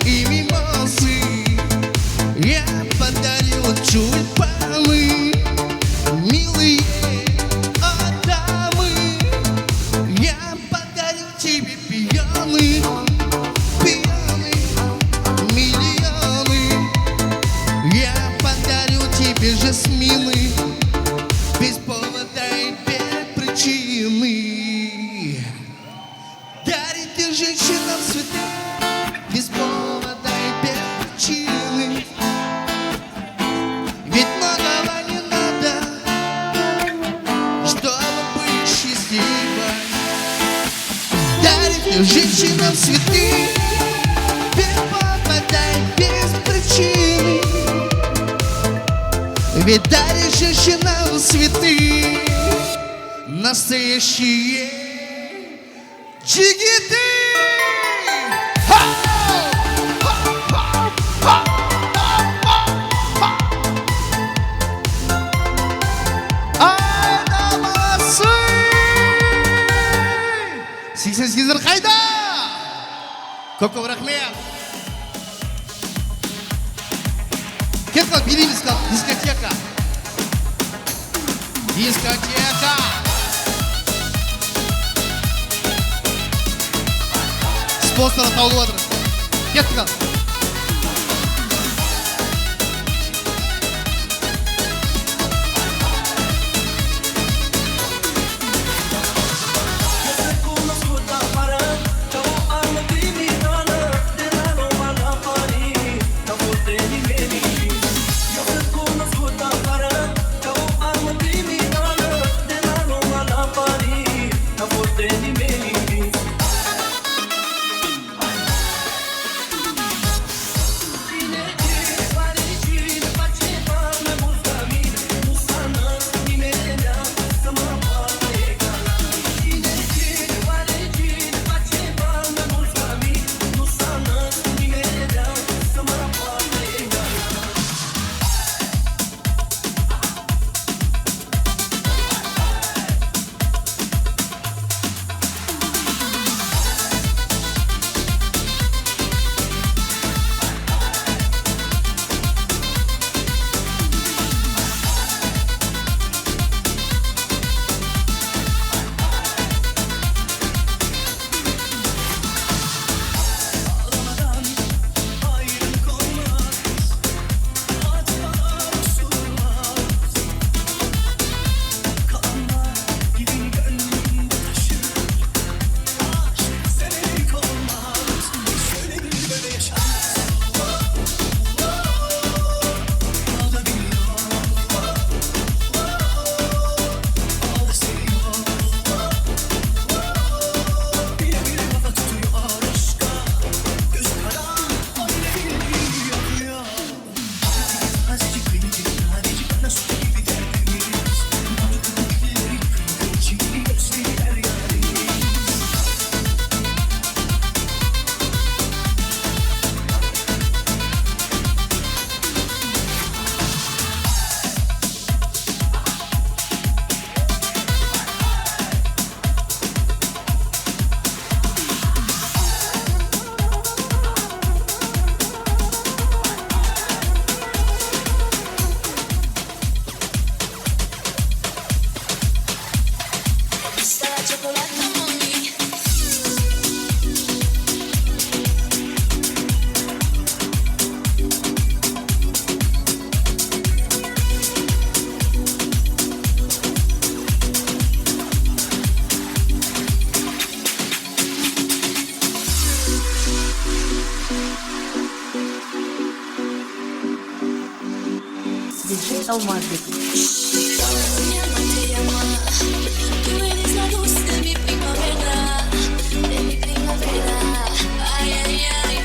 F: и мимозы. Я подарю тюльпаны, милые дамы. Я подарю тебе пионы, миллионы. Я подарю тебе жасмины без повода и без причины. Дарите женщинам цветы без повода и без причины. Ведь многого не надо, чтобы быть счастливой. Дарите женщинам цветы без повода и без причины. Ведь даришь женщинам цветы настоящие джигиты. Айда, молодцы! 88 қайда? Көп рахмет. Кет қал, билейміз қал, дискотека. Спонсор атаулы отыр. Кеттік ал.
R: DJ Алмазбек.
I: Tú eres la luz de mi primavera, ay, ay, ay,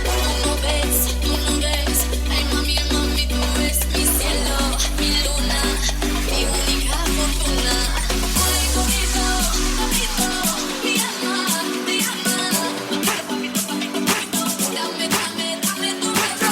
I: tú no ves, ay, mami, mami, tú eres mi cielo, mi luna, mi única fortuna. Ay, bonito, bonito, mi alma, papito, dame, dame, dame tu beso,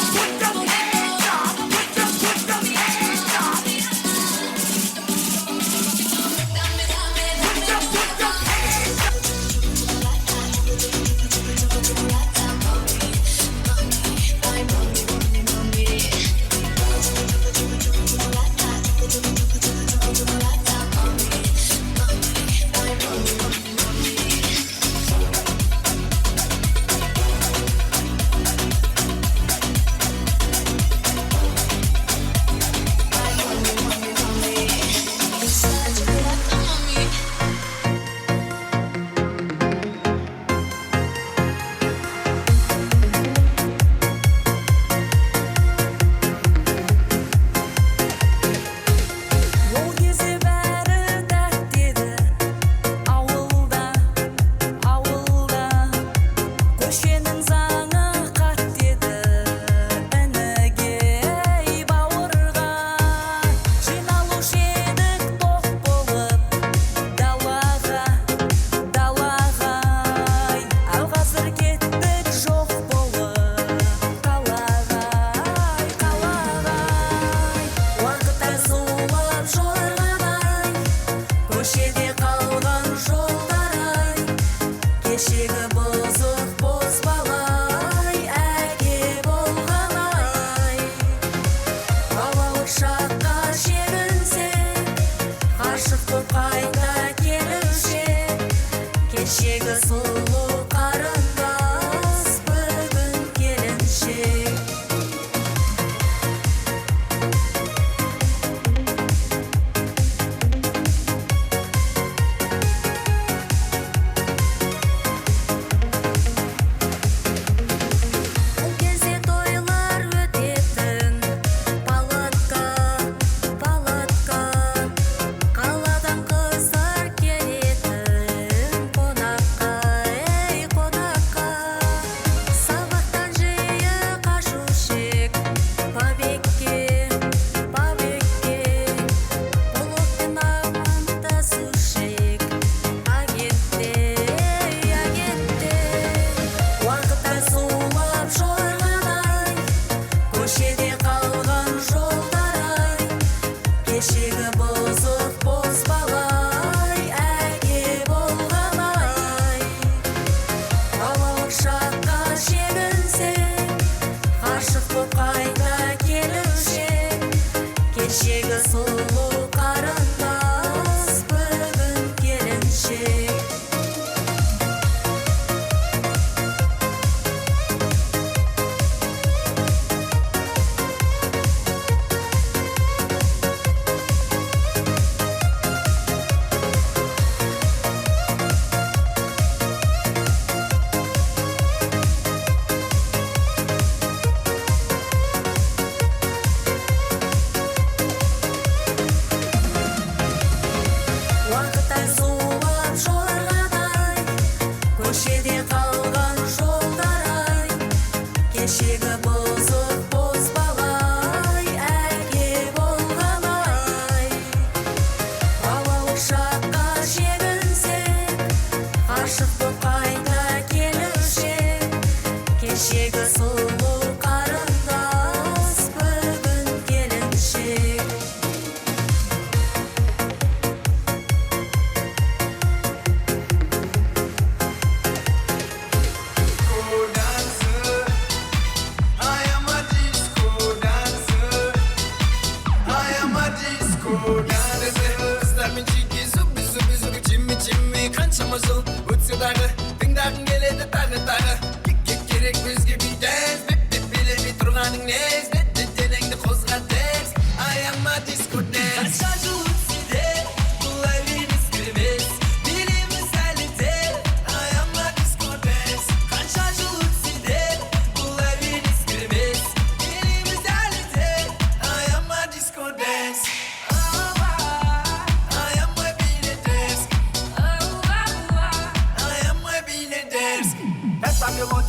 C: Disco dance.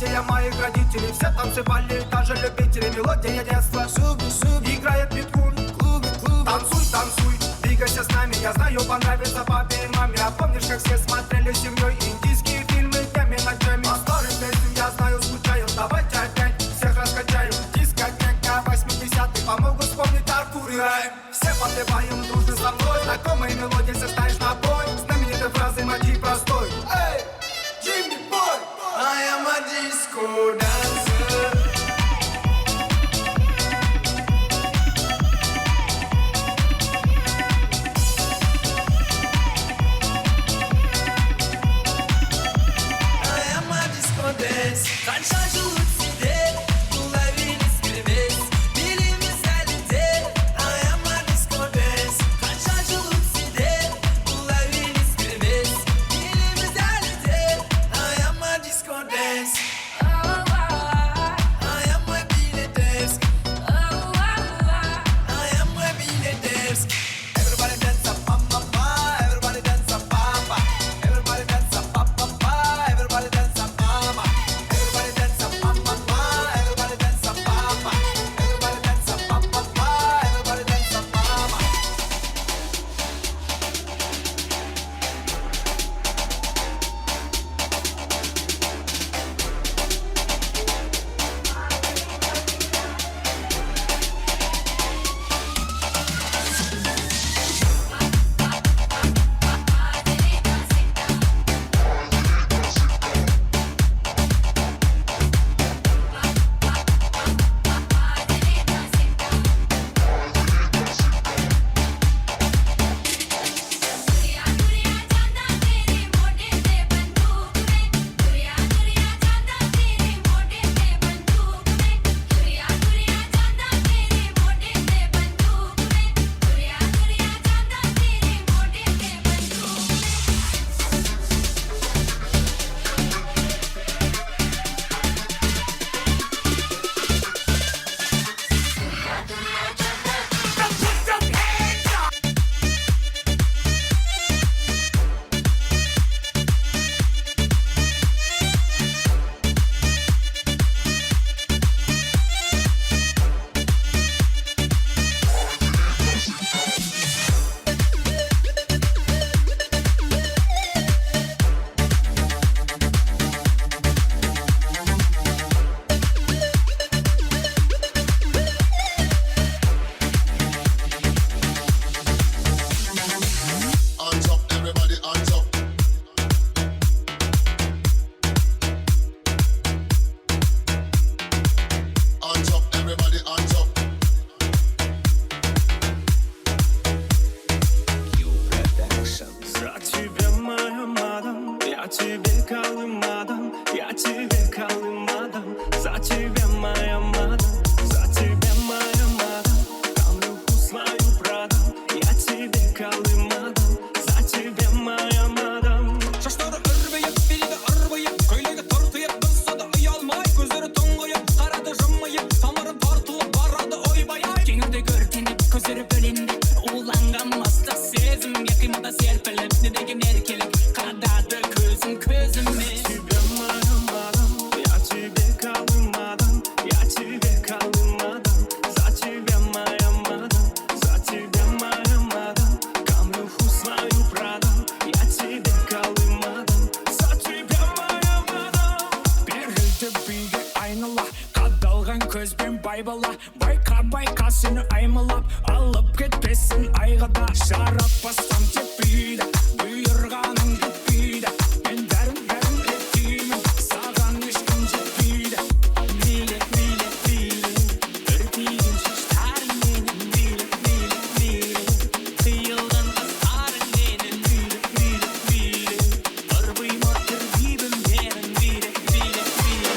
C: события моих родителей. Все танцевали, даже любители. Мелодия детства. Играет биткун. Танцуй, танцуй, двигайся с нами. Я знаю, понравится папе и маме. А помнишь, как все смотрели с семьей индийские фильмы днями ночами? По старым песням я знаю, скучаю. Давайте опять всех раскачаем. Дискотека 80-х помогут вспомнить Артур и Райм. Все подпеваем дружно со мной. Знакомые мелодии, все ставишь на бой. Знаменитые фразы, мотив простой. Эй, Jimmy Boy, I am a disco dancer. Қанша жыл өтсе де бұл әуен ескірмес. Биліміз әлі де I am a disco dance. Қанша жыл өтсе де бұл әуен ескірмес. Биліміз әлі де I am a disco dance. I am a Billy dance. I am a Billy dance. Everybody dance up, mama, everybody dance up, papa. Everybody dance up, papa, everybody dance up, mama. Everybody dance up, mama, everybody dance up, papa. Everybody dance up, papa, everybody dance up, mama.
D: Hands up, everybody, hands up. Hands up, everybody, hands up.
C: За тебя, моя мадам, я тебе колымадам, я тебе колымадам. За тебя, моя мадам, за тебя, моя мадам, камрюку свою продам, я тебе колымадам. За тебя, моя мадам.
K: Шаштары үрбейіп, беледі ырбайып, көйлегі тыртиып, бұзса да ұялмай, көздері тұңғиып, қарады жымайып, тамырын тартылып барады ойбай. Кеңірде көркеніп, көздері бөленді, уланған маста сезім, қимада серпіліп, не деген еркелік, қадады көзім көзіме.
C: Тебя, моя мадам, я тебе колымадам, я тебе колымадам. За тебя, моя мадам, за тебя, моя мадам, камрюху свою продам, я тебе колымадам. За тебя, моя мадам.
K: Берілді биге айнала, қадалған көзбен байбала, байқа сені аймалап, алып кетпесін айғада. Жаратпастан теппейді, бұйырғаның кетпейді, мен бәрін еттеймін, саған ешкім жетпейді. Биле, биле, биле, үрпейген шаштарыңменен, биле, биле, биле, қиылған қастарыңменен, биле, биле, биле, ырбима тербейбімменен, биле, биле, биле.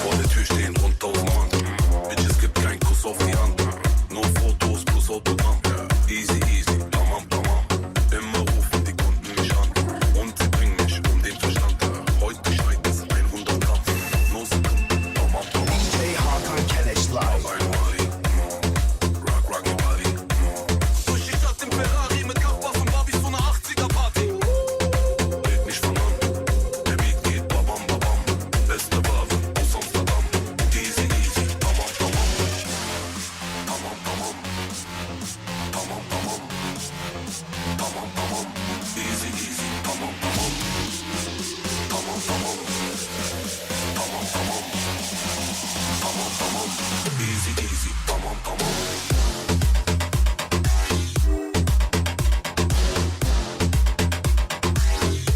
D: Vor der Tür stehen rund 1000 Mann. Bitches gibt kein Kuss auf die Hand. Nur Fotos plus Autogramm. Easy, easy, tamam, tamam. Immer rufen die Kunden mich an. Und sie bringen mich um den Verstand. Heute schneit es 100 Gramm. Nur Sekunden, tamam, tamam. DJ Hakan Keleş live. Einmalig, rock, rock your body. Durch die Stadt im Ferrari mit Kampfwaffen war wie so eine 80er Party. Red nicht von an. Der Beat geht babam, babam. Beste Ware aus Amsterdam. Easy, easy, tamam, tamam. Tamam, tamam. Tamam, tamam. Tamam, tamam. Easy, easy, tamam, tamam. Tamam, tamam. Tamam, tamam. Tamam, tamam. Easy, easy, tamam, tamam.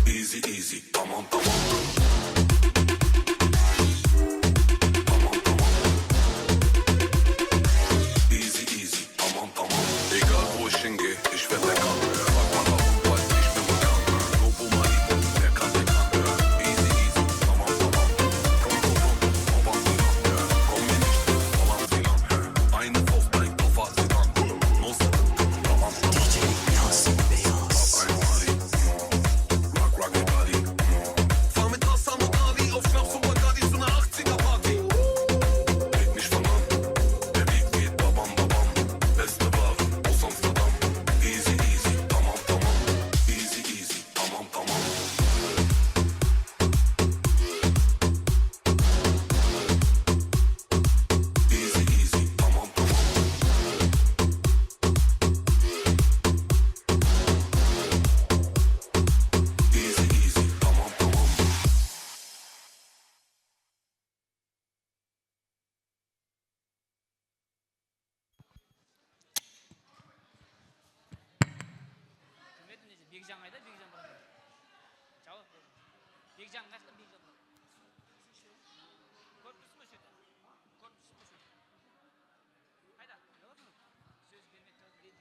D: Easy, easy, tamam, tamam. Easy, easy, tamam, tamam. Egal wo ich hingehe, ich werd lecker. Frag mal warum, weiß ich bin bekannt. Lobo Malibu, wer kann, der kann. Easy, easy, tamam, tamam. Komm, komm, komm, Vorwand sie lang. Komm mir nicht, Vorwand sie lang. Eine Faust bei Koffer, sie dann. Los, tamam, tamam. DJ Beyaz, Beyaz. Einmalig, rock, rock your body. Fahr mit Hassan und Ali auf Schnaps und Bacardi zu einer 80er Party. Red nicht von an, der Beat geht babam, babam. Beste Ware aus Amsterdam. Easy, easy, tamam, tamam. Easy, easy, tamam, tamam. Easy, easy, tamam, tamam. Easy, easy, tamam, tamam.
E: Бекжан қайда? Бекжан бар. Жауап бер. Бекжан қайда? Бекжан бар. Көрдіңіз ме сөйте? Көрдіңіз ме сөйте? Қайда? Сөз бермек қазір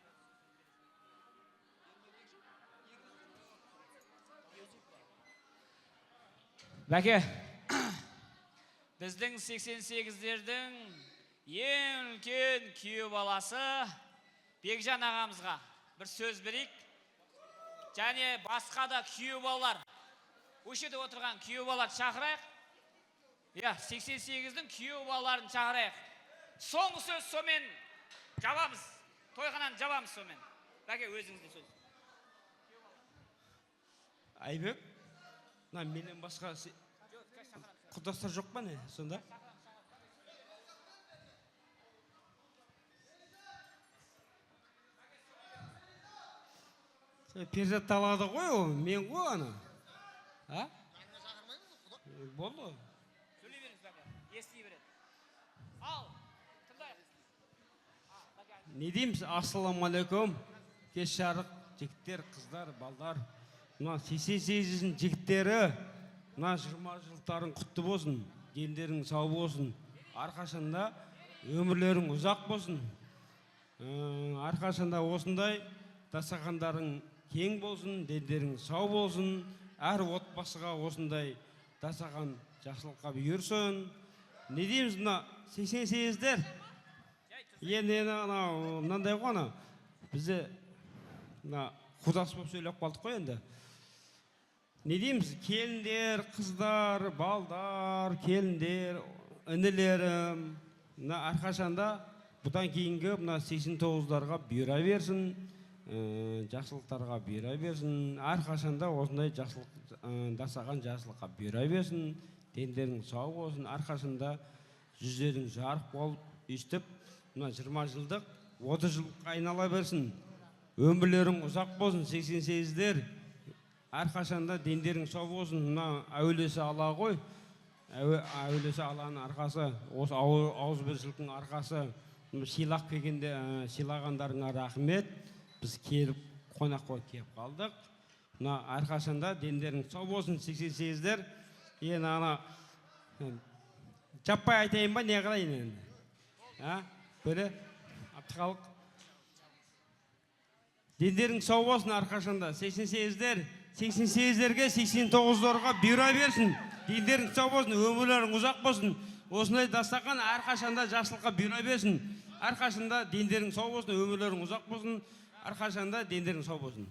E: Бәке, біздің 88-дердің ең үлкен күйеу баласы Бекжан ағамызға бір сөз берейік. Және басқа да күйеу балалар, өшеде отырған күйеу балаларды шақырайық. 88-дің күйеу балаларын шақырайық. Соңғы сөз сомен жабамыз. Тойхананы жабамыз сомен. Бәке, өзіңізде сөз.
N: Айбек, менен басқа құрдастар жоқ па не сонда? Перзат талады ғой ол, мен ғой ана. Болды.
E: Сөйлей беріңіз бәке, ести береді. Ал, тыңдайық.
N: Не дейміз? Ассаламалейкум. Кеш жарық, жігіттер, қыздар, балдар. Мына 88-дің жігіттері, мына 20 жылдықтарың құтты болсын, дендерің сау болсын, арқашында өмірлерің ұзақ болсын. Арқашында осындай дастархандарың кең болсын, дендерің сау болсын, әр отбасыға осындай дастархан жақсылыққа бұйырсын. Не дейміз мына 88-дер? Енді мынандай ғой ана, бізде құдас болып сөйлеп қалдық қой енді. Не дейміз? Келіндер, қыздар, балдар, келіндер, інілерім, әрқашанда бұдан кейінгі 89-дарға бұйыра берсін, жақсылықтарға бұйыра берсін, әрқашанда осындай дастархан жақсылыққа бұйыра берсін, дендерің сау болсын, әрқашанда жүздерің жарық болып, өстіп, 20 жылдық, 30 жылдыққа айнала берсін. Өмірлерің ұзақ болсын, 88-дер. Әрқашанда дендерің сау болсын. Мына әуелесі ала ғой. Әуелесі аланың арқасы, осы ауыз бір жылқың арқасы. Сыйлақ келгенде сыйлағандарыңа рахмет. Біз келіп, қонаққа келіп қалдық. Мына әрқашанда дендерің сау болсын, 88-дер. Енді ана жаппай айтайын ба, не қалайын енді? Böyle aptaqалық. Дендерің сау болсын арқашында. 88-дер, 88-дерге, 89-дарға бұйыра берсін. Дендерің сау болсын, өмірлерің ұзақ болсын. осындай дастархан әрқашанда жақсылыққа бұйыра берсін. Әрқашанда дендерің сау болсын, өмірлерің ұзақ болсын. Әрқашанда дендерің сау болсын.